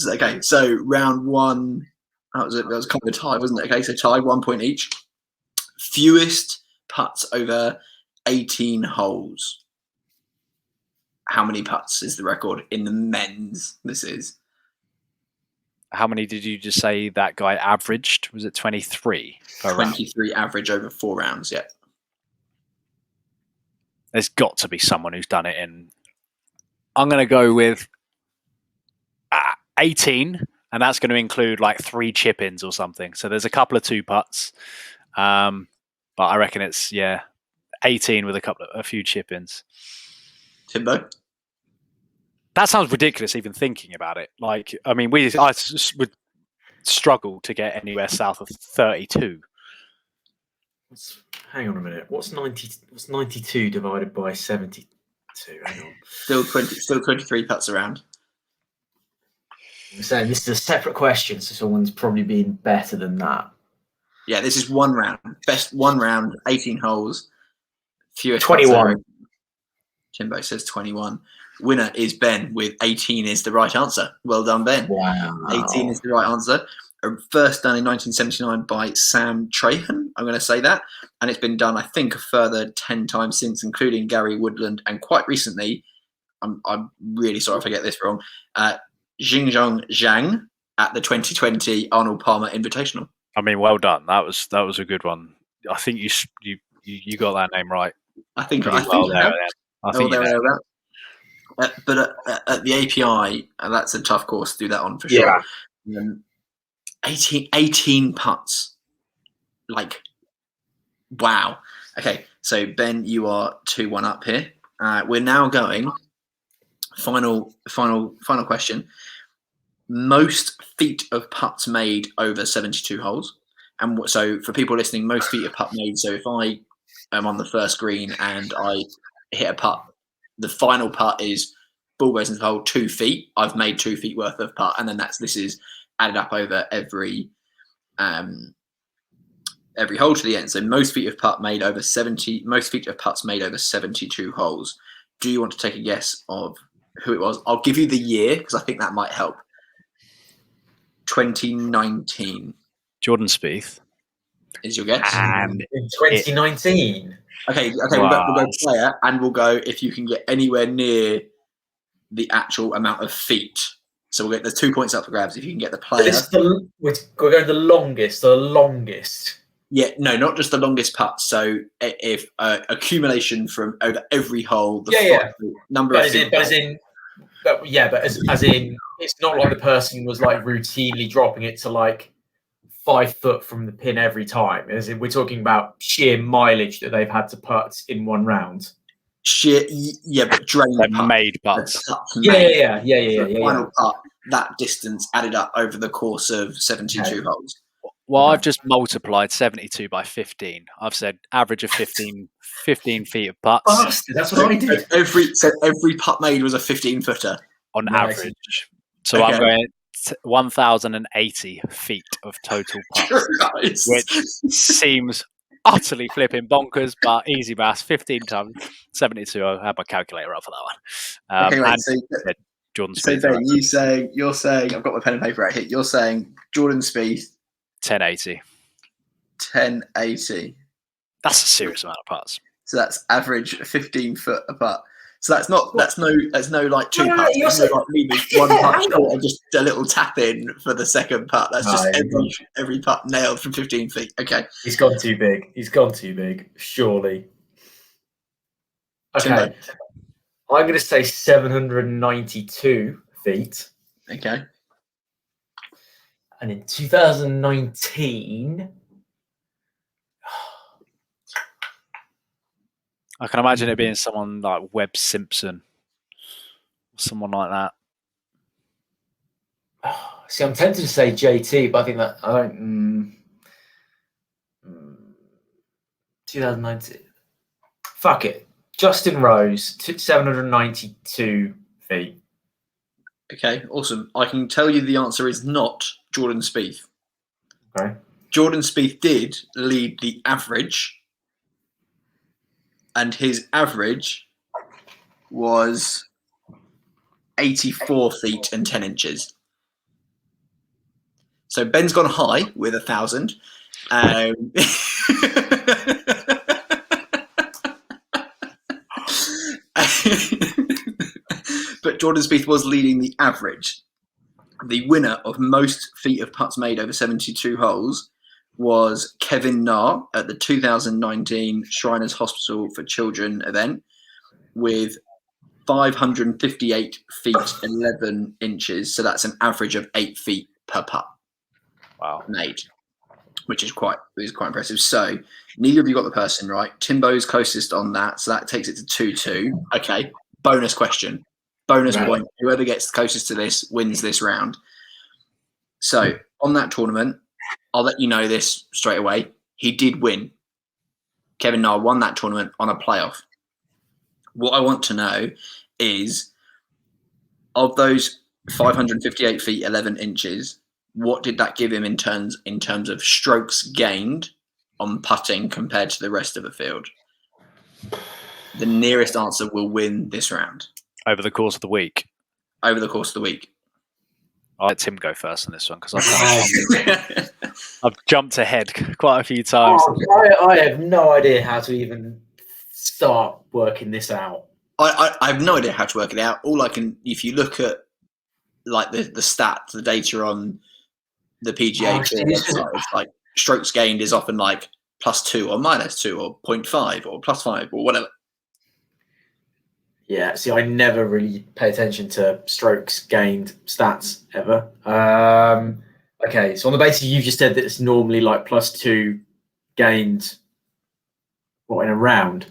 Okay, so round 1. That was kind of a tie, wasn't it? Okay, so tie, 1 point each. Fewest putts over 18 holes. How many putts is the record in the men's? This is how many did you just say that guy averaged? Was it 23 per round? 23 average over 4 rounds, yeah. There's got to be someone who's done it in... I'm going to go with 18, and that's going to include like 3 chip-ins or something. So there's a couple of 2-putts. But I reckon it's, 18 with a few chip-ins. Timbo? That sounds ridiculous even thinking about it. Like, I mean, I would struggle to get anywhere south of 32. Hang on a minute. What's 92 divided by 72? Hang on. Still 23 putts around. I'm saying this is a separate question, so someone's probably been better than that. Yeah, this is 1 round. Best 1 round, 18 holes. Fewest 21. Timbo says 21. Winner is Ben with 18 is the right answer. Well done, Ben. Wow. 18 is the right answer. First done in 1979 by Sam Trahan, I'm going to say that. And it's been done, I think, a further 10 times since, including Gary Woodland. And quite recently, I'm really sorry if I get this wrong, Xinjiang Zhang at the 2020 Arnold Palmer Invitational. I mean, well done. That was a good one. I think you got that name right. I think I think but at the API, that's a tough course to do that on for sure. 18 putts. Like, wow. Okay, so Ben, you are 2-1 up here. We're now going final question. Most feet of putts made over 72 holes. And so for people listening, most feet of putt made. So if I am on the first green and I hit a putt, the final putt is ball goes into the hole 2 feet. I've made 2 feet worth of putt, and then this is added up over every hole to the end. So most feet of putt made over 70. Most feet of putts made over 72 holes. Do you want to take a guess of who it was? I'll give you the year because I think that might help. 2019. Jordan Spieth Is your guess? In 2019. Okay. We'll go player, and we'll go if you can get anywhere near the actual amount of feet. So we'll get the 2 points up for grabs if you can get the player. We're going the longest. The longest. Yeah, no, not just the longest putt. So if accumulation from over every hole, number of feet. As in, it's not like the person was like routinely dropping it to like 5 foot from the pin every time. As in, we're talking about sheer mileage that they've had to putt in 1 round. But drained putt. Made putts. Yeah. Final putt, that distance added up over the course of 72 holes. Well, I've just multiplied 72 by 15. I've said average of 15 feet of putts. Bastard, that's what I did. Every putt made was a 15-footer. On average. So I'm going 1,080 feet of total putts, which seems utterly flipping bonkers, but easy maths. 15 times 72. I had my calculator up for that one. Jordan Spieth. So Ben, you're saying, I've got my pen and paper right here. You're saying Jordan Spieth. 1080. 1080. That's a serious amount of putts. So that's average 15 foot a putt. So that's no like 2 putts. You're saying, like me with 1 putt short and just a little tap in for the second putt. That's just every putt nailed from 15 feet. Okay. He's gone too big. Surely. Okay. Timbo. I'm going to say 792 feet. Okay. And in 2019, I can imagine it being someone like Webb Simpson, someone like that. See, I'm tempted to say JT, but I think that 2019. Fuck it, Justin Rose, 792 feet. Okay, awesome. I can tell you the answer is not Jordan Spieth. Okay. Jordan Spieth did lead the average, and his average was 84 feet and 10 inches. So Ben's gone high with 1,000. But Jordan Spieth was leading the average. the winner of most feet of putts made over 72 holes was Kevin Na at the 2019 Shriners Hospital for Children event with 558 feet 11 inches. So that's an average of 8 feet per putt. Wow. Made, which is quite impressive. So neither of you got the person right. Timbo's closest on that, so that takes it to 2-2. Okay, bonus question. Bonus point. Whoever gets closest to this wins this round. So on that tournament, I'll let you know this straight away. He did win. Kevin Na won that tournament on a playoff. What I want to know is, of those 558 feet 11 inches, what did that give him in terms of strokes gained on putting compared to the rest of the field? The nearest answer will win this round. Over the course of the week. Over the course of the week. I'll let Tim go first on this one because I've jumped ahead quite a few times. I have no idea how to even start working this out. I have no idea how to work it out. All I can, if you look at like the stats, the data on the PGA Tour website, it's like strokes gained is often like +2 or -2 or 0.5 or +5 or whatever. Yeah, see, I never really pay attention to strokes gained stats ever. Okay, so on the basis you just said that it's normally like +2 gained, what, in a round?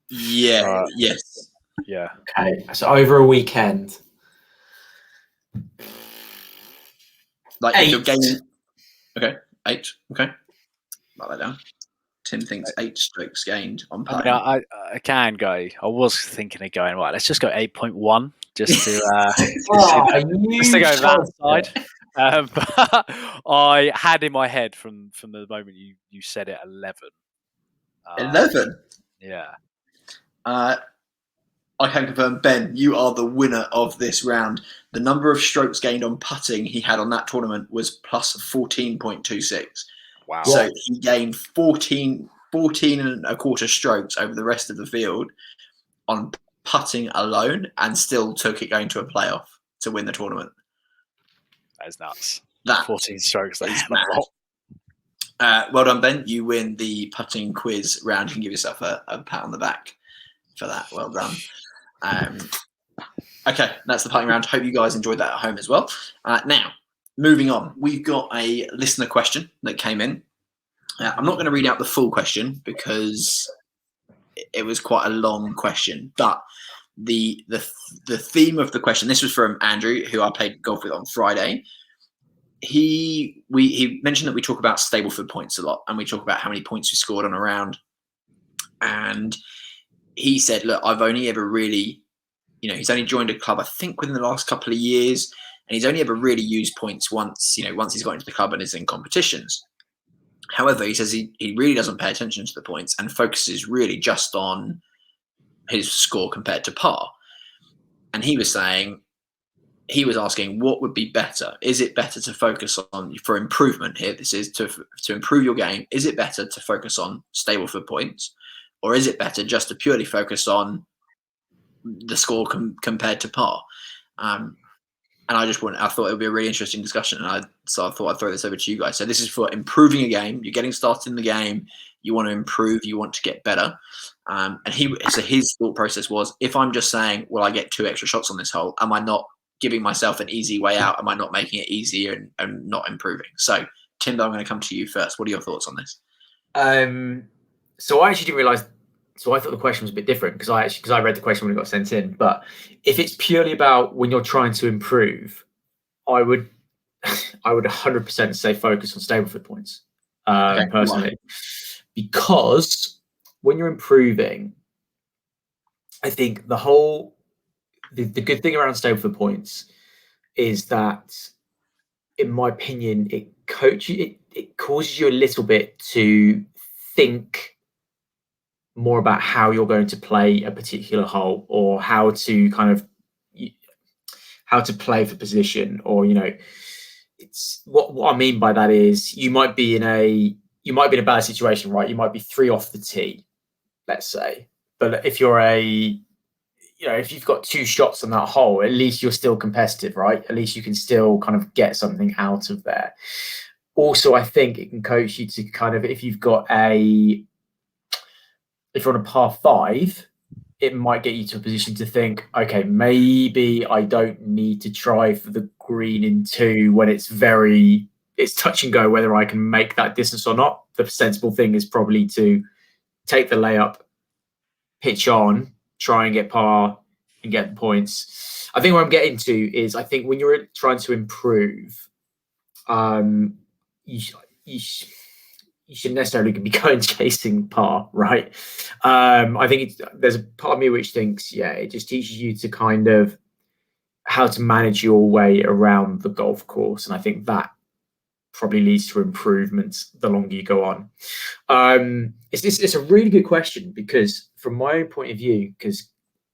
Yeah, yes. Yeah. Okay, so over a weekend. Like 8. if you're gaining. Okay, 8. Okay, write that down. Tim thinks 8 strokes gained on putting. I mean, I can go. I was thinking of going, right, let's just go 8.1 just to just to go that side. But I had in my head from the moment you said it 11. 11? Yeah. I can confirm, Ben, you are the winner of this round. The number of strokes gained on putting he had on that tournament was +14.26. Wow. So he gained 14 and a quarter strokes over the rest of the field on putting alone and still took it going to a playoff to win the tournament. That is nuts. That 14 strokes. That is mad. Well done, Ben. You win the putting quiz round. You can give yourself a pat on the back for that. Well done. Okay, that's the putting round. Hope you guys enjoyed that at home as well. Now, moving on. We've got a listener question that came in. I'm not going to read out the full question because it was quite a long question, but the theme of the question, this was from Andrew, who I played golf with on Friday. He mentioned that we talk about Stableford points a lot, and we talk about how many points we scored on a round. And he said, look, I've only ever really, he's only joined a club, I think, within the last couple of years, and he's only ever really used points once he's got into the club and is in competitions. However, he says he really doesn't pay attention to the points and focuses really just on his score compared to par. And he was asking what would be better. Is it better to focus on, for improvement here, this is to improve your game, is it better to focus on Stableford points, or is it better just to purely focus on the score compared to par? And I thought it would be a really interesting discussion. So I thought I'd throw this over to you guys. So this is for improving a game. You're getting started in the game. You want to improve. You want to get better. And his thought process was, if I'm just saying, well, I get 2 extra shots on this hole, am I not giving myself an easy way out? Am I not making it easier and not improving? So, Tim, I'm going to come to you first. What are your thoughts on this? So I actually didn't realise. So I thought the question was a bit different because I read the question when it got sent in. But if it's purely about when you're trying to improve, I would 100% say focus on Stableford points personally, because when you're improving, I think the good thing around Stableford points is that, in my opinion, it causes you a little bit to think more about how you're going to play a particular hole, or how to play for position, or it's what I mean by that is you might be in a bad situation, right? You might be 3 off the tee, let's say, but if you're if you've got 2 shots on that hole, at least you're still competitive, right? At least you can still kind of get something out of there. Also, I think it can coach you to kind of, if you're on a par 5, it might get you to a position to think, okay, maybe I don't need to try for the green in 2 when it's touch and go whether I can make that distance or not. The sensible thing is probably to take the layup, pitch on, try and get par and get the points. I think what I'm getting to is, I think when you're trying to improve, you shouldn't necessarily be going chasing par, right? I think there's a part of me which thinks, it just teaches you to kind of how to manage your way around the golf course, and I think that probably leads to improvements the longer you go on. It's a really good question, because from my own point of view, because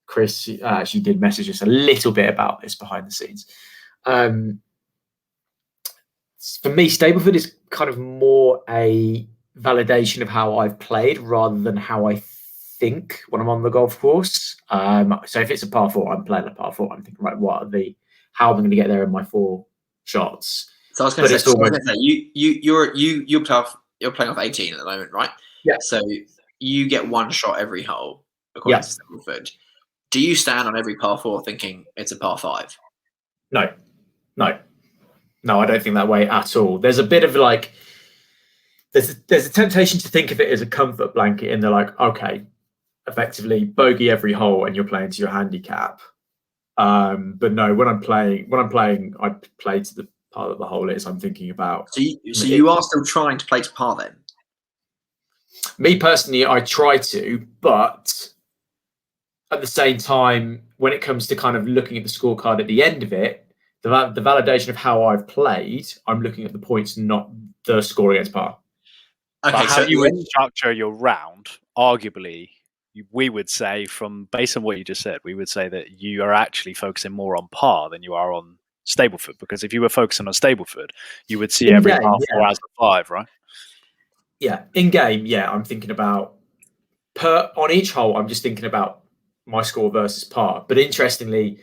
Chris actually did message us a little bit about this behind the scenes. For me, Stableford is kind of more a validation of how I've played rather than how I think when I'm on the golf course. So if it's a par 4, I'm playing a par 4. I'm thinking, right, how am I going to get there in my 4 shots? So I was going to say, you're playing off 18 at the moment, right? Yeah. So you get 1 shot every hole, according to Stableford. Do you stand on every par 4 thinking it's a par 5? No, I don't think that way at all. There's a bit of there's a temptation to think of it as a comfort blanket, in the okay, effectively bogey every hole and you're playing to your handicap. But no, when I'm playing, I play to the part that the hole is. I'm thinking about. So you are still trying to play to par then? Me personally, I try to, but at the same time, when it comes to kind of looking at the scorecard at the end of it, the validation of how I've played, I'm looking at the points, not the score against par. Okay, but how you would structure your round, arguably, we would say, based on what you just said, we would say that you are actually focusing more on par than you are on Stableford. Because if you were focusing on Stableford, you would see every par 4 as a 5, right? Yeah, in game, I'm thinking about on each hole. I'm just thinking about my score versus par. But interestingly,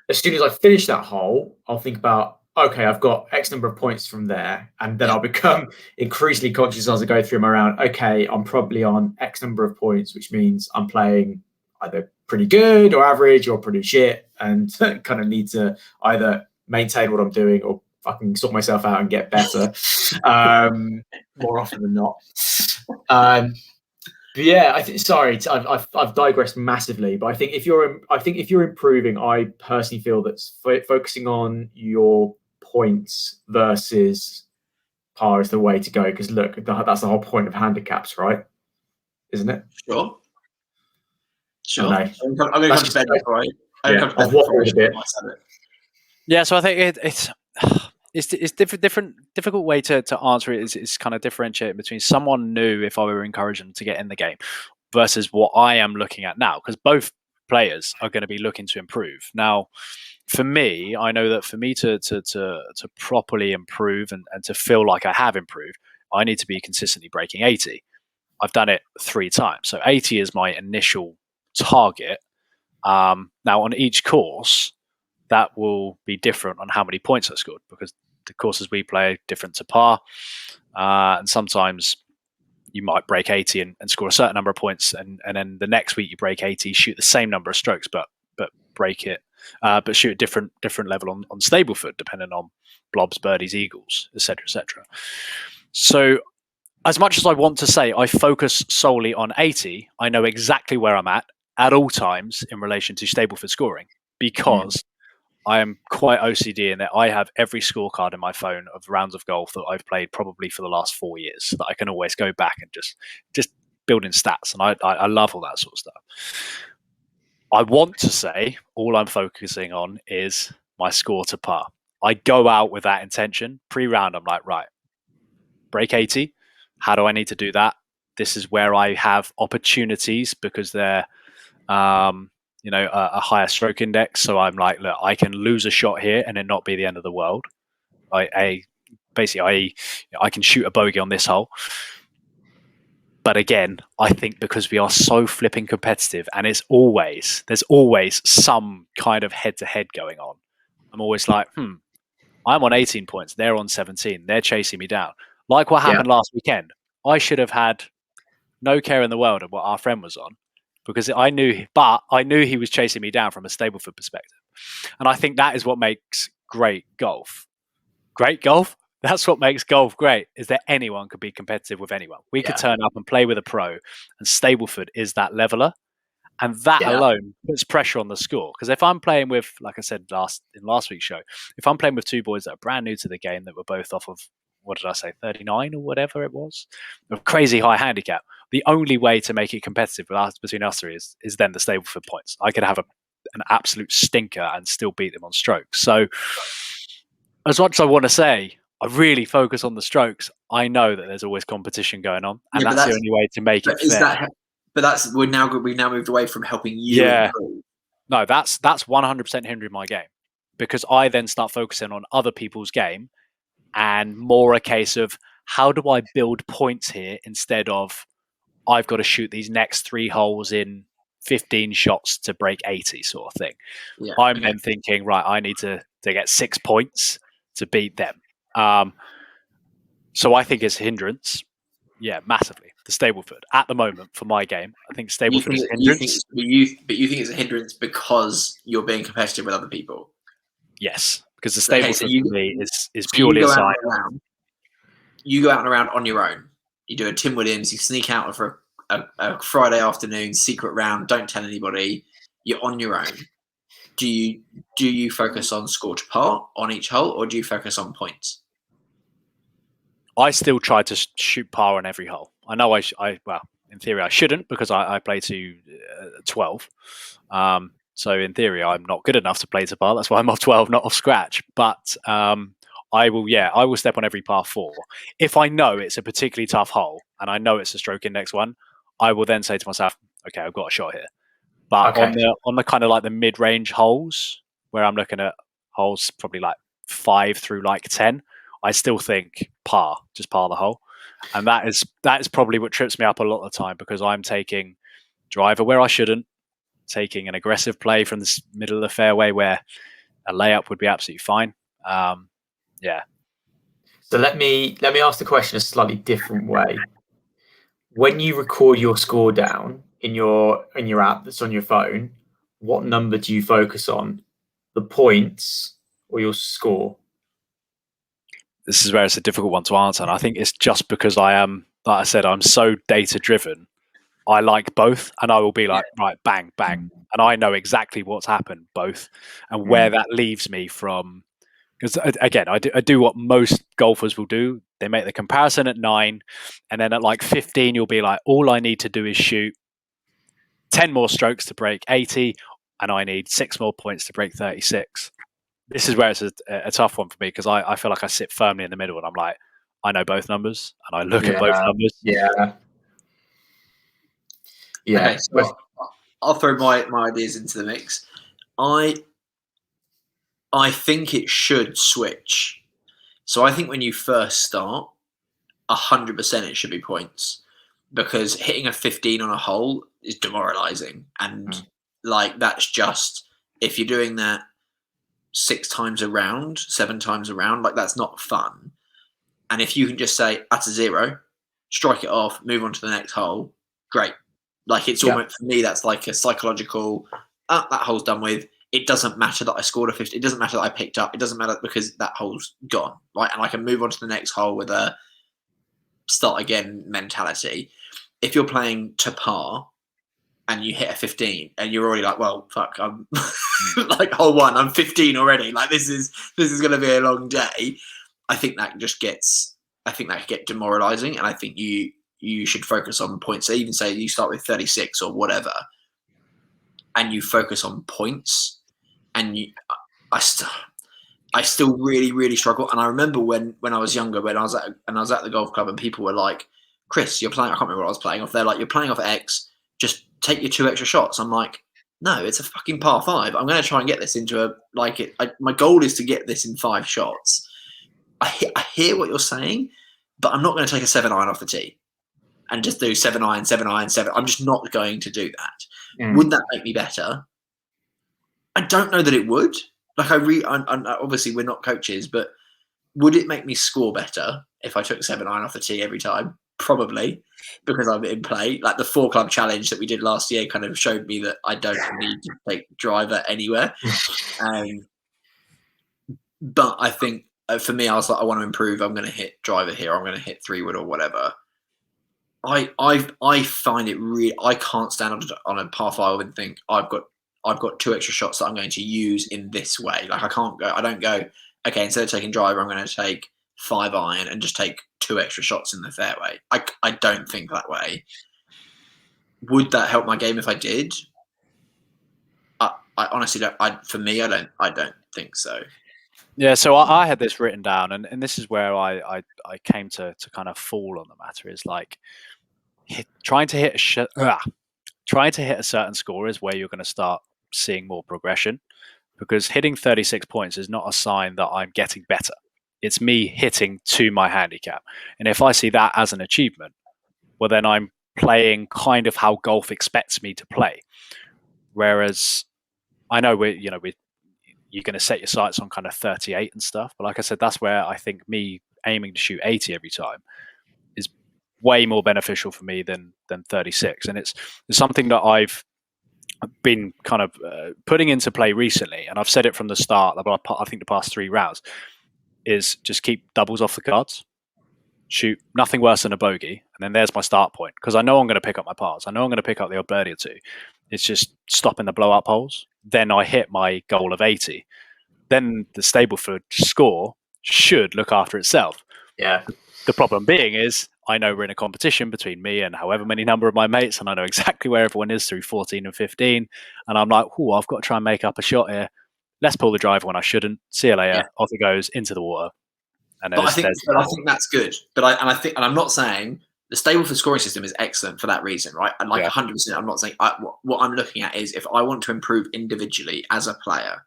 as soon as I finish that hole, I'll think about, okay, I've got X number of points from there. And then I'll become increasingly conscious as I go through my round. Okay, I'm probably on X number of points, which means I'm playing either pretty good or average or pretty shit, and kind of need to either maintain what I'm doing or fucking sort myself out and get better, more often than not. But yeah, I've digressed massively. But I think if you're improving, I personally feel that focusing on your points versus par is the way to go. Because look, that's the whole point of handicaps, right? Isn't it? Sure. I'm going to come to bed before I've waffled a bit. Yeah, so I think it's difficult way to answer it. Is kind of differentiate between someone new, if I were encouraging them to get in the game, versus what I am looking at now, because both players are going to be looking to improve. Now, for me, I know that for me to properly improve and to feel like I have improved, I need to be consistently breaking 80. I've done it 3 times, so 80 is my initial target. Now, on each course, that will be different on how many points I scored, because the courses we play are different to par. And sometimes you might break 80 and score a certain number of points, and then the next week you break 80, shoot the same number of strokes, but break it, but shoot a different level on Stableford, depending on blobs, birdies, eagles, etc., etc. So as much as I want to say I focus solely on 80, I know exactly where I'm at all times in relation to Stableford scoring, because I am quite OCD in that I have every scorecard in my phone of rounds of golf that I've played probably for the last 4 years, that I can always go back and just build in stats. And I love all that sort of stuff. I want to say all I'm focusing on is my score to par. I go out with that intention. Pre-round, I'm like, right, break 80. How do I need to do that? This is where I have opportunities, because they're a higher stroke index. So I'm like, look, I can lose a shot here and it not be the end of the world. I can shoot a bogey on this hole. But again, I think because we are so flipping competitive, and there's always some kind of head-to-head going on. I'm always like, I'm on 18 points. They're on 17. They're chasing me down. Like what happened last weekend. I should have had no care in the world of what our friend was on, because I knew he was chasing me down from a Stableford perspective. And I think that is what makes great golf. Great golf? That's what makes golf great, is that anyone could be competitive with anyone. We could turn up and play with a pro, and Stableford is that leveler. And that alone puts pressure on the score. Because if I'm playing with, like I said in last week's show, if I'm playing with two boys that are brand new to the game, that were both off of, 39 or whatever it was, a crazy high handicap, the only way to make it competitive between us three is then the Stableford points. I could have an absolute stinker and still beat them on strokes. So as much as I want to say, I really focus on the strokes, I know that there's always competition going on, and that's the only way to make it fair. We've now moved away from helping you improve. No, that's 100% hindering my game, because I then start focusing on other people's game, and more a case of how do I build points here instead of I've got to shoot these next 3 holes in 15 shots to break 80 sort of thing. Yeah, I'm then thinking, right, I need to get 6 points to beat them. So I think it's a hindrance. Yeah, massively. The Stableford at the moment for my game, I think Stableford is a hindrance. But you think it's a hindrance because you're being competitive with other people? Yes, because the Stableford for me is purely a sign. You go out and around on your own. You do a Tim Williams. You sneak out for a Friday afternoon secret round. Don't tell anybody. You're on your own. Do you focus on score to par on each hole, or do you focus on points? I still try to shoot par on every hole. I know well, in theory I shouldn't, because I play to 12. So in theory I'm not good enough to play to par. That's why I'm off 12, not off scratch. But I will step on every par 4. If I know it's a particularly tough hole and I know it's a stroke index one, I will then say to myself, okay, I've got a shot here. But on the kind of like the mid-range holes, where I'm looking at holes probably like 5 through like 10, I still think par, just par the hole. And that is probably what trips me up a lot of the time, because I'm taking driver where I shouldn't, taking an aggressive play from the middle of the fairway where a layup would be absolutely fine. So let me ask the question a slightly different way. When you record your score down in your app that's on your phone, what number do you focus on? The points or your score? This is where it's a difficult one to answer. And I think it's just because I am, like I said, I'm so data driven. I like both, and I will be like, right, bang, bang. And I know exactly what's happened both, and where that leaves me from. Because again, I do what most golfers will do. They make the comparison at 9, and then at like 15, you'll be like, all I need to do is shoot 10 more strokes to break 80, and I need 6 more points to break 36. This is where it's a tough one for me, because I feel like I sit firmly in the middle, and I'm like, I know both numbers, and I look at both numbers. Yeah. Okay, so I'll throw my ideas into the mix. I think it should switch. So I think when you first start, 100% it should be points, because hitting a 15 on a hole is demoralizing. And like, that's just, if you're doing that 6 times around, 7 times around, like, that's not fun. And if you can just say, that's a 0, strike it off, move on to the next hole, great. Like, it's almost, for me, that's like a psychological, that hole's done with. It doesn't matter that I scored a 50. It doesn't matter that I picked up. It doesn't matter, because that hole's gone, right? And I can move on to the next hole with a start again mentality. If you're playing to par and you hit a 15 and you're already like, well, fuck, I'm like hole 1, I'm 15 already. Like, this is going to be a long day. I think that just gets, could get demoralizing. And I think you should focus on points. So even say you start with 36 or whatever, and you focus on points. And I still really, really struggle. And I remember when I was younger, when I was at the golf club, and people were like, "Chris, you're playing." I can't remember what I was playing off. They're like, "You're playing off X. Just take your 2 extra shots." I'm like, "No, it's a fucking par 5. I'm going to try and get this into my goal is to get this in 5 shots." I hear what you're saying, but I'm not going to take a 7 iron off the tee. and just do 7 iron, 7 iron, 7. I'm just not going to do that. Mm. Would that make me better? I don't know that it would. Like obviously we're not coaches, but would it make me score better if I took 7 iron off the tee every time? Probably, because I'm in play. Like the 4 club challenge that we did last year kind of showed me that I don't need to take driver anywhere. But I think for me, I was like, I want to improve. I'm going to hit driver here. I'm going to hit 3-wood or whatever. I find it really. I can't stand on a par 5 and think I've got 2 extra shots that I'm going to use in this way. Like I don't go, okay, instead of taking driver, I'm going to take 5 iron and just take 2 extra shots in the fairway. I don't think that way. Would that help my game if I did? I honestly don't. For me, I don't think so. Yeah, so I had this written down, and this is where I came to kind of fall on the matter. Is like trying to hit a certain score is where you're going to start seeing more progression, because hitting 36 points is not a sign that I'm getting better. It's me hitting to my handicap, and if I see that as an achievement, well, then I'm playing kind of how golf expects me to play. Whereas I know you're going to set your sights on kind of 38 and stuff. But like I said, that's where I think me aiming to shoot 80 every time is way more beneficial for me than 36. And it's something that I've been kind of putting into play recently. And I've said it from the start, I think the past 3 rounds, is just keep doubles off the cards. Shoot nothing worse than a bogey. And then there's my start point. Because I know I'm going to pick up my pars. I know I'm going to pick up the odd birdie or 2. It's just stopping the blow-up holes. Then I hit my goal of 80. Then the Stableford score should look after itself. Yeah. The problem being is I know we're in a competition between me and however many number of my mates, and I know exactly where everyone is through 14 and 15. And I'm like, I've got to try and make up a shot here. Let's pull the driver when I shouldn't. See you later. Yeah. Off it goes into the water. And I think that's good. But I'm not saying the Stableford scoring system is excellent for that reason, right? And 100%, I'm not saying what I'm looking at is if I want to improve individually as a player,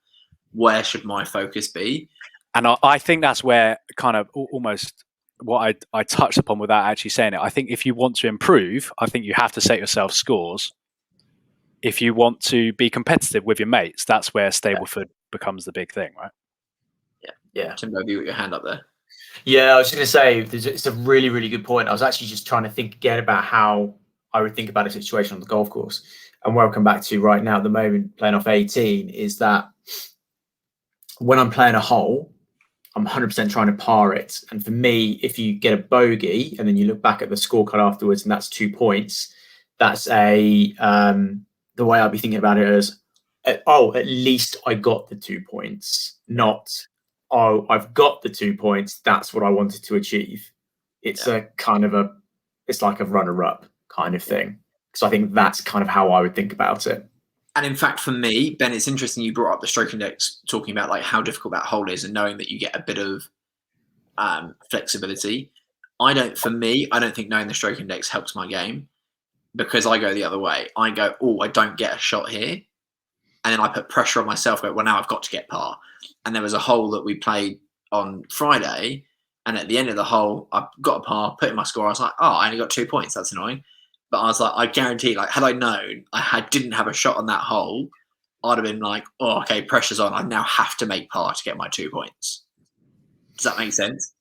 where should my focus be? And I think that's where kind of almost what I touched upon without actually saying it. I think if you want to improve, I think you have to set yourself scores. If you want to be competitive with your mates, that's where Stableford becomes the big thing, right? Yeah. Tim, have you got your hand up there? Yeah, I was going to say, it's a really, really good point. I was actually just trying to think again about how I would think about a situation on the golf course. And where I'll come back to right now at the moment, playing off 18, is that when I'm playing a hole, I'm 100% trying to par it. And for me, if you get a bogey and then you look back at the scorecard afterwards and that's 2 points, that's the way I'll be thinking about it as, at least I got the 2 points, not, I've got the 2 points. That's what I wanted to achieve. It's a kind of it's like a runner-up kind of thing. So I think that's kind of how I would think about it. And in fact, for me, Ben, it's interesting you brought up the stroke index, talking about like how difficult that hole is and knowing that you get a bit of flexibility. I don't think knowing the stroke index helps my game, because I go the other way. I go, I don't get a shot here. And then I put pressure on myself. Go, well, now I've got to get par. And there was a hole that we played on Friday. And at the end of the hole, I got a par, put in my score. I was like, I only got 2 points. That's annoying. But I was like, I guarantee, like, had I known didn't have a shot on that hole, I'd have been like, okay, pressure's on. I now have to make par to get my 2 points. Does that make sense?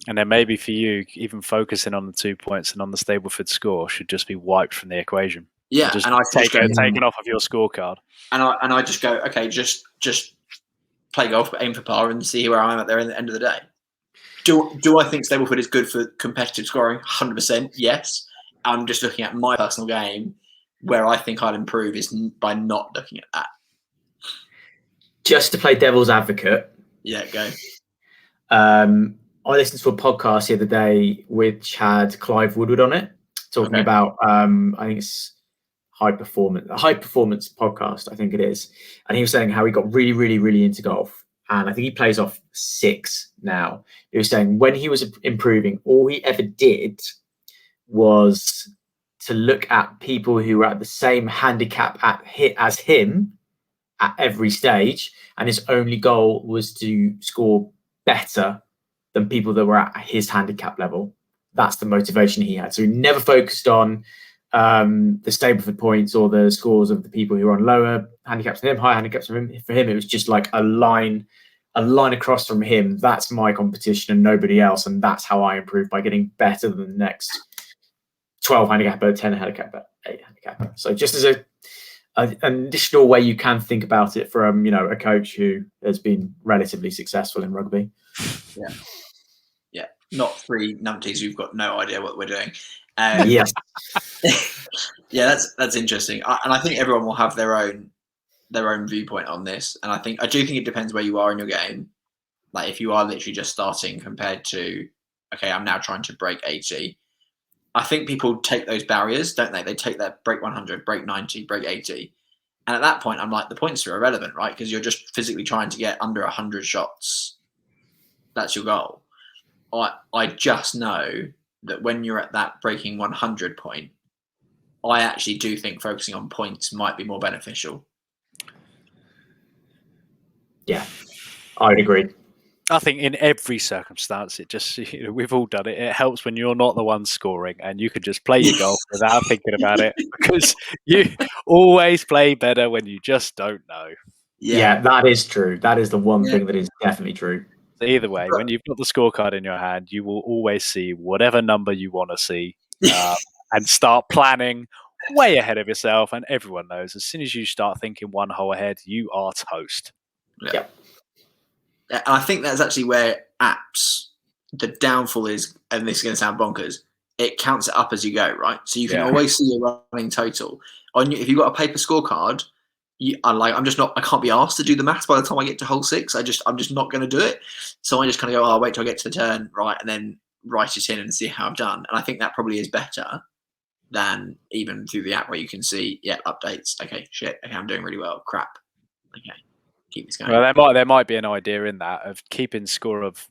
And then maybe for you, even focusing on the 2 points and on the Stableford score should just be wiped from the equation. Yeah, and I taken off of your scorecard. And I just go, okay, just play golf, but aim for par, and see where I am at there at the end of the day. Do I think Stableford is good for competitive scoring? 100%, yes. I'm just looking at my personal game. Where I think I'd improve is by not looking at that. Just to play devil's advocate. Yeah, go. I listened to a podcast the other day which had Clive Woodward on it, talking about I think it's a high performance podcast, I think it is. And he was saying how he got really, really, really into golf. And I think he plays off 6 now. He was saying when he was improving, all he ever did was to look at people who were at the same handicap as him at every stage. And his only goal was to score better than people that were at his handicap level. that's the motivation he had. So he never focused on the Stableford points or the scores of the people who are on lower handicaps than him, higher handicaps than him. For him, it was just like a line across from him. That's my competition and nobody else, and that's how I improve, by getting better than the next 12 handicapper, 10 handicapper, 8 handicapper. So just as an additional way you can think about it from, you know, a coach who has been relatively successful in rugby. Yeah, not 3 numpties who've got no idea what we're doing. Yes. Yeah, that's interesting, and I think everyone will have their own viewpoint on this. And I do think it depends where you are in your game. Like if you are literally just starting compared to, okay, I'm now trying to break 80. I think people take those barriers, don't they? They take that break 100, break 90, break 80. And at that point, I'm like, the points are irrelevant, right? Because you're just physically trying to get under 100 shots. That's your goal. I just know that when you're at that breaking 100 point, I actually do think focusing on points might be more beneficial. Yeah, I would agree. I think in every circumstance, it just, you know, we've all done it. It helps when you're not the one scoring and you can just play your golf without thinking about it, because you always play better when you just don't know. Yeah, that is true. That is the one thing that is definitely true. So either way, when you've got the scorecard in your hand, you will always see whatever number you want to see, and start planning way ahead of yourself. And everyone knows as soon as you start thinking one hole ahead, you are toast. Yeah. And I think that's actually where apps, the downfall is, and this is going to sound bonkers, it counts it up as you go, right? So you can always see your running total. If you've got a paper scorecard, I can't be asked to do the maths by the time I get to hole 6. I'm just not going to do it. So I just kind of go, I'll wait till I get to the turn, right, and then write it in and see how I've done. And I think that probably is better than even through the app where you can see, updates. Okay, shit. Okay, I'm doing really well. Crap. Okay. Keep this going. Well, there might be an idea in that of keeping score of,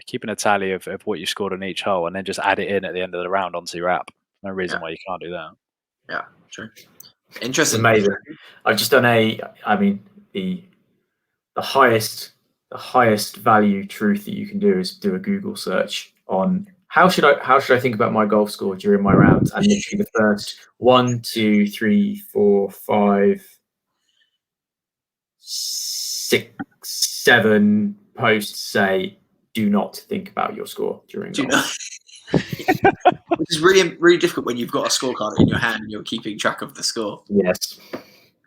keeping a tally of what you scored on each hole, and then just add it in at the end of the round onto your app. No reason why you can't do that. Yeah, true. Interesting. It's amazing. I've just done the highest value truth that you can do is do a Google search on how should I think about my golf score during my rounds, and literally the first 1, 2, 3, 4, 5, 6, 7 posts say, do not think about your score during golf. Which is really, really difficult when you've got a scorecard in your hand and you're keeping track of the score. Yes.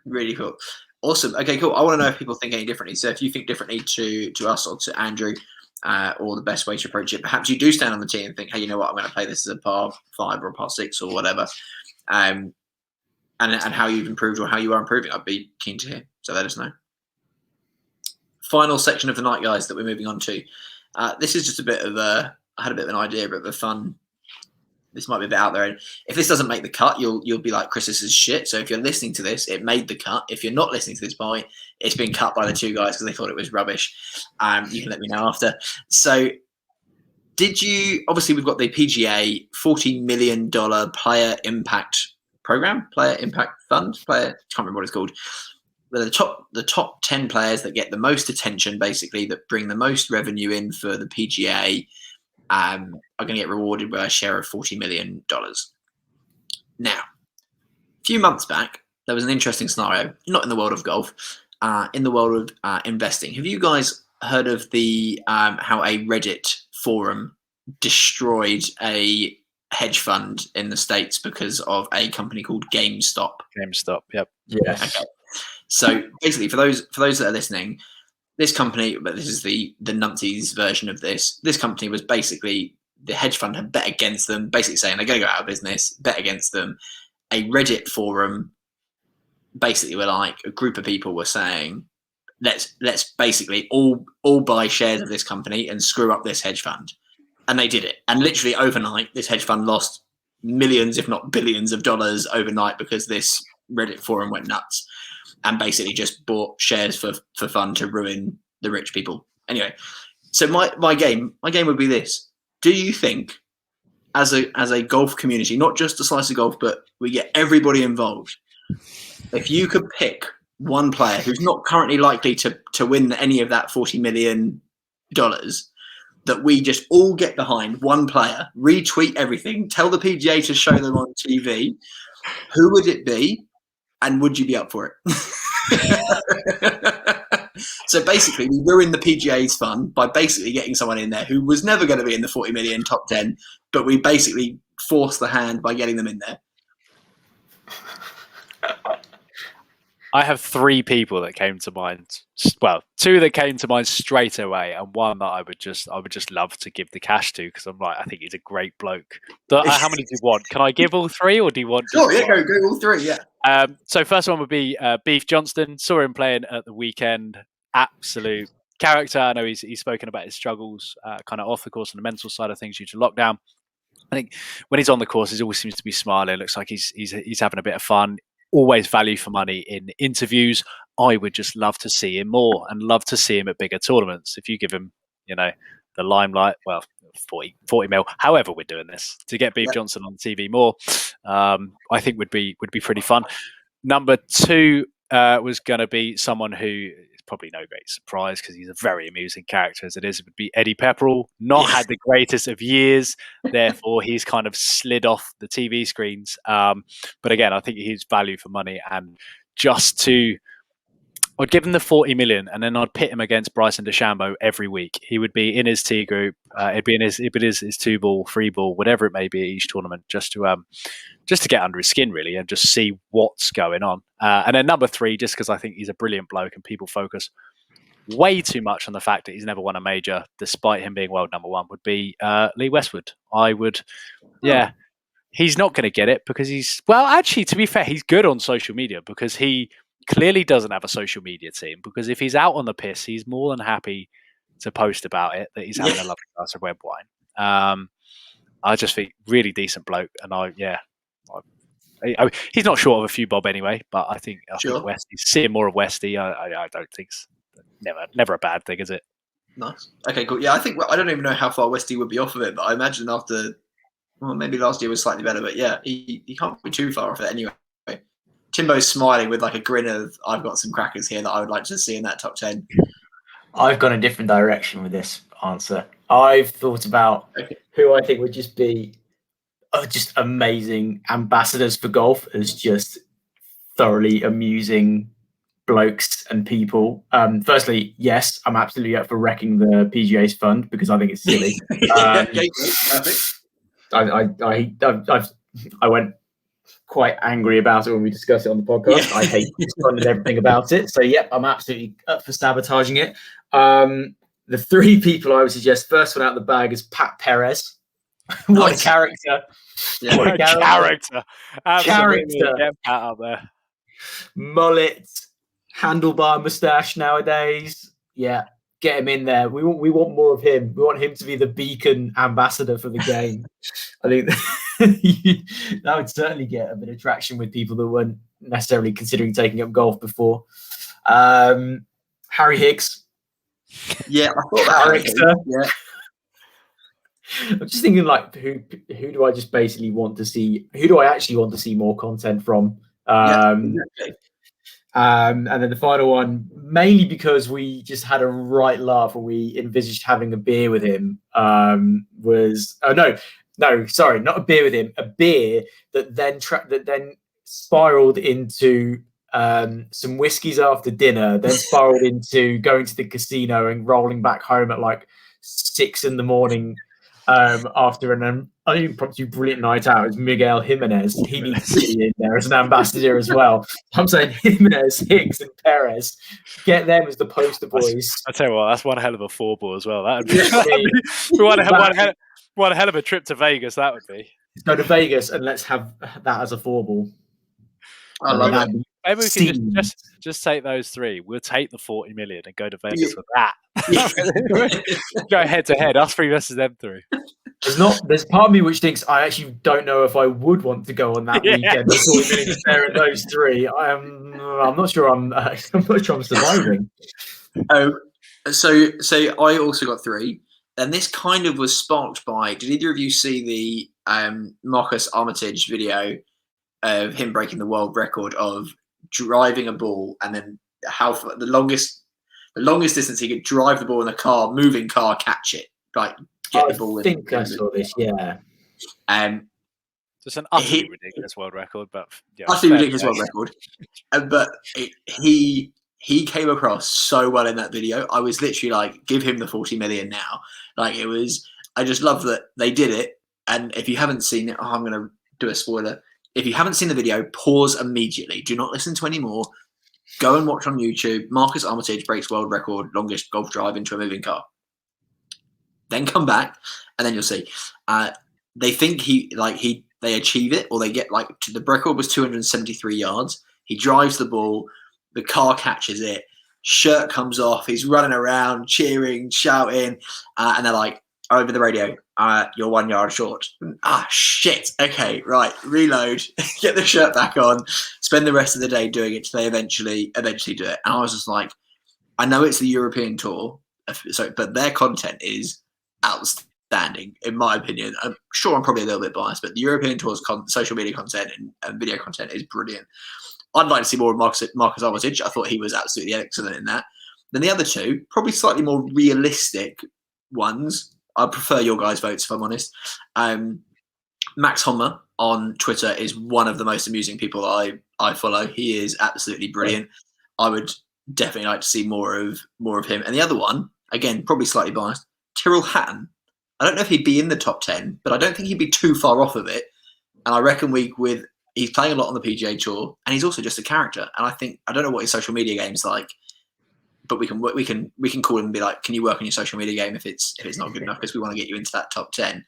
Really cool. Awesome. Okay, cool. I want to know if people think any differently. So if you think differently to us or to Andrew, or the best way to approach it, perhaps you do stand on the tee and think, hey, you know what, I'm going to play this as a par 5 or a par 6 or whatever. And how you've improved or how you are improving. I'd be keen to hear. So let us know. Final section of the night, guys, that we're moving on to. This is just I had a bit of an idea, but the fun. This might be a bit out there. And if this doesn't make the cut, you'll be like, Chris, this is shit. So if you're listening to this, it made the cut. If you're not listening to this point, it's been cut by the 2 guys because they thought it was rubbish. You can let me know after. So obviously we've got the PGA $40 million player impact program, player impact fund, can't remember what it's called. The top 10 players that get the most attention, basically, that bring the most revenue in for the PGA, are going to get rewarded with a share of $40 million. Now, a few months back, there was an interesting scenario, not in the world of golf, in the world of investing. Have you guys heard of the how a Reddit forum destroyed a hedge fund in the States because of a company called GameStop? GameStop, yep. Yes. Okay. So basically, for those that are listening, this company, but this is the numpties version of this. This company was basically, the hedge fund had bet against them, basically saying they're going to go out of business, bet against them. A Reddit forum basically were like, a group of people were saying, let's basically all buy shares of this company and screw up this hedge fund. And they did it. And literally overnight, this hedge fund lost millions, if not billions of dollars overnight because this Reddit forum went nuts and basically just bought shares for fun to ruin the rich people. Anyway, so my game would be this. Do you think, as a golf community, not just a slice of golf, but we get everybody involved, if you could pick one player who's not currently likely to win any of that $40 million, that we just all get behind one player, retweet everything, tell the PGA to show them on TV, who would it be? And would you be up for it? So basically, we ruined the PGA's fun by basically getting someone in there who was never going to be in the 40 million top 10, but we basically forced the hand by getting them in there. I have 3 people that came to mind. Well, 2 that came to mind straight away, and one that I would just love to give the cash to, because I'm like, I think he's a great bloke. How many do you want? Can I give all 3, or do you want? Sure, yeah, go all 3, yeah. So first one would be Beef Johnston. Saw him playing at the weekend. Absolute character. I know he's spoken about his struggles, kind of off the course and the mental side of things due to lockdown. I think when he's on the course, he always seems to be smiling. Looks like he's having a bit of fun. Always value for money in interviews. I would just love to see him more and love to see him at bigger tournaments. If you give him, the limelight, well, 40 mil, however we're doing this, to get Beef Johnson on TV more, I think would be pretty fun. Number 2 was going to be someone who is probably no great surprise because he's a very amusing character as it is. It would be Eddie Pepperell. Not had the greatest of years, therefore he's kind of slid off the TV screens. But again, I think he's value for money, and I'd give him the 40 million, and then I'd pit him against Bryson DeChambeau every week. He would be in his T group. It'd be in his 2-ball, 3-ball, whatever it may be at each tournament, just to get under his skin, really, and just see what's going on. And then number 3, just because I think he's a brilliant bloke and people focus way too much on the fact that he's never won a major, despite him being world number 1, would be Lee Westwood. He's not going to get it because actually, to be fair, he's good on social media because he clearly doesn't have a social media team, because if he's out on the piss, he's more than happy to post about it, that he's having a lovely glass of red wine. I just think really decent bloke, and he's not short of a few bob anyway, but I think Westy, seeing more of Westy, I don't think it's never a bad thing, is it? Nice. Okay, cool. Yeah, I don't even know how far Westy would be off of it, but I imagine maybe last year was slightly better, but yeah, he can't be too far off it anyway. Timbo's smiling with like a grin of, I've got some crackers here that I would like to see in that top 10. I've gone a different direction with this answer. I've thought about who I think would just be just amazing ambassadors for golf as just thoroughly amusing blokes and people. Firstly, yes, I'm absolutely up for wrecking the PGA's fund because I think it's silly. I went quite angry about it when we discussed it on the podcast. I hate fun and everything about it. So, yep, I'm absolutely up for sabotaging it. The 3 people I would suggest, first one out of the bag is Pat Perez. What a character. Yeah. What a character. Absolutely. Get Pat up there. Mullet, handlebar moustache nowadays. Yeah, get him in there. We want more of him. We want him to be the beacon ambassador for the game. I think that would certainly get a bit of traction with people that weren't necessarily considering taking up golf before. Harry Higgs. Yeah, I thought that character. Yeah. I'm just thinking, like, who do I just basically want to see? Who do I actually want to see more content from? Exactly. And then the final one, mainly because we just had a right laugh when we envisaged having a beer with him, was sorry, not a beer with him, a beer that then spiraled into some whiskeys after dinner, then spiraled into going to the casino and rolling back home at like 6 a.m. After an impromptu brilliant night out. Is Miguel Jimenez. He needs to be in there as an ambassador as well. I'm saying Jimenez, Higgs, and Perez. Get them as the poster boys. I tell you what, that's one hell of a 4-ball as well. That would be one hell of a trip to Vegas. That would be. Let's go to Vegas and let's have that as a 4-ball. I love that. Maybe we can just take those 3. We'll take the 40 million and go to Vegas with that. Go head to head, us 3 versus them 3. There's part of me which thinks I actually don't know if I would want to go on that weekend. The 40 million to stare at those 3. I'm not sure I'm surviving. So I also got 3, and this kind of was sparked by. Did either of you see the Marcus Armitage video of him breaking the world record of driving a ball and then the longest distance he could drive the ball in a moving car, catch it like get the ball. I think I saw this. Yeah. It's an utterly ridiculous world record, but yeah, utterly ridiculous world record. But he came across so well in that video. I was literally like, give him the 40 million now. Like it was. I just love that they did it. And if you haven't seen it, I'm going to do a spoiler. If you haven't seen the video, pause immediately. Do not listen to any more. Go and watch on YouTube. Marcus Armitage breaks world record, longest golf drive into a moving car. Then come back, and then you'll see. They think they achieve it, or they get the record was 273 yards. He drives the ball, the car catches it, shirt comes off. He's running around, cheering, shouting, and they're like over the radio, "You're 1 yard short." Shit. Okay, right. Reload. Get the shirt back on. Spend the rest of the day doing it till they eventually do it. And I was just like, I know it's the European tour, but their content is outstanding, in my opinion. I'm sure I'm probably a little bit biased, but the European tour's social media content and video content is brilliant. I'd like to see more of Marcus Armitage. I thought he was absolutely excellent in that. Then the other two, probably slightly more realistic ones. I prefer your guys' votes, if I'm honest. Max Homer on Twitter is one of the most amusing people I follow. He is absolutely brilliant. I would definitely like to see more of him. And the other one, again, probably slightly biased, Tyrrell Hatton. I don't know if he'd be in the top 10, but I don't think he'd be too far off of it. And I reckon he's playing a lot on the PGA Tour, and he's also just a character. And I don't know what his social media game's like, but we can call him and be like, can you work on your social media game if it's not good enough, because we want to get you into that top 10.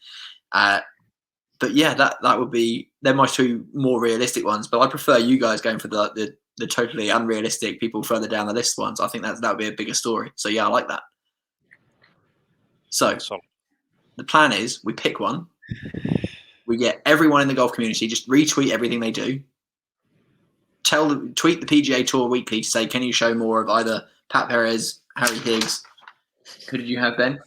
But yeah, that would be, they're my two more realistic ones. But I prefer you guys going for the totally unrealistic people further down the list ones. I think that would be a bigger story. So yeah, I like that. So the plan is we pick one. We get everyone in the golf community, just retweet everything they do. Tweet the PGA Tour Weekly to say, can you show more of either Pat Perez, Harry Higgs? Who did you have, Ben?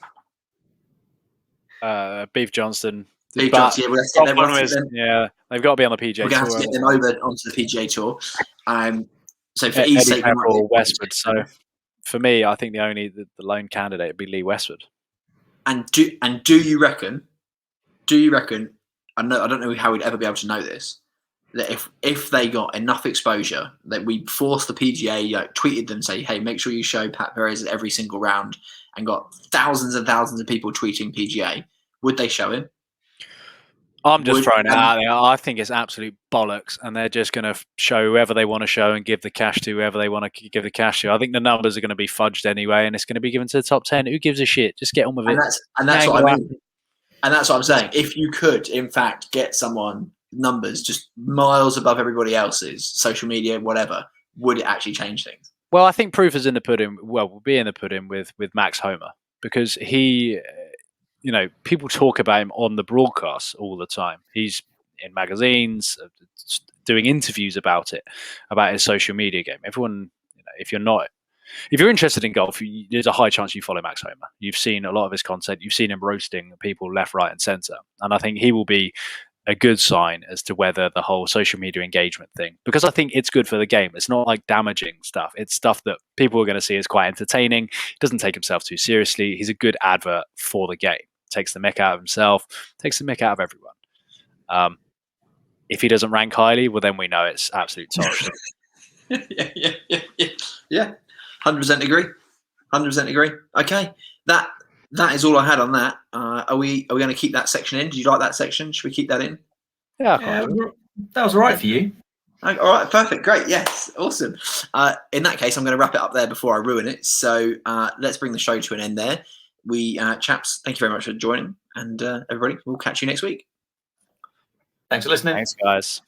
Beef Johnston. Beef Johnston, yeah. Let's get them. Yeah, they've got to be on the PGA Tour. We're going to have to get them over onto the PGA Tour. So for Eddie sake, or Westwood. So for me, I think the lone candidate would be Lee Westwood. And do you reckon? I don't know how we'd ever be able to know this. That if they got enough exposure, that we forced the PGA, tweeted them, say, hey, make sure you show Pat Perez at every single round, and got thousands and thousands of people tweeting PGA, would they show him? I'm just throwing it out there. I think it's absolute bollocks, and they're just going to show whoever they want to show and give the cash to whoever they want to give the cash to. I think the numbers are going to be fudged anyway, and it's going to be given to the top 10. Who gives a shit? Just get on with it. And that's what I mean. And that's what I'm saying. If you could, in fact, get someone numbers just miles above everybody else's, social media, whatever, would it actually change things? Well, I think proof is in the pudding. Well, will be in the pudding with Max Homer, because he, people talk about him on the broadcast all the time. He's in magazines, doing interviews about his social media game. Everyone, if you're interested in golf, there's a high chance you follow Max Homer. You've seen a lot of his content. You've seen him roasting people left, right, and centre. And I think he will be a good sign as to whether the whole social media engagement thing, because I think it's good for the game. It's not like damaging stuff. It's stuff that people are going to see as quite entertaining. He doesn't take himself too seriously. He's a good advert for the game. Takes the mick out of himself. Takes the mick out of everyone. If he doesn't rank highly, well, then we know it's absolute tosh. Yeah. 100% agree. 100% agree. Okay, that is all I had on that. Are we going to keep that section in? Did you like that section? Should we keep that in? Yeah, that was all right for you. All right, perfect, great, yes, awesome. In that case, I'm going to wrap it up there before I ruin it. So let's bring the show to an end there. Chaps, thank you very much for joining, and everybody, we'll catch you next week. Thanks for listening. Thanks, guys.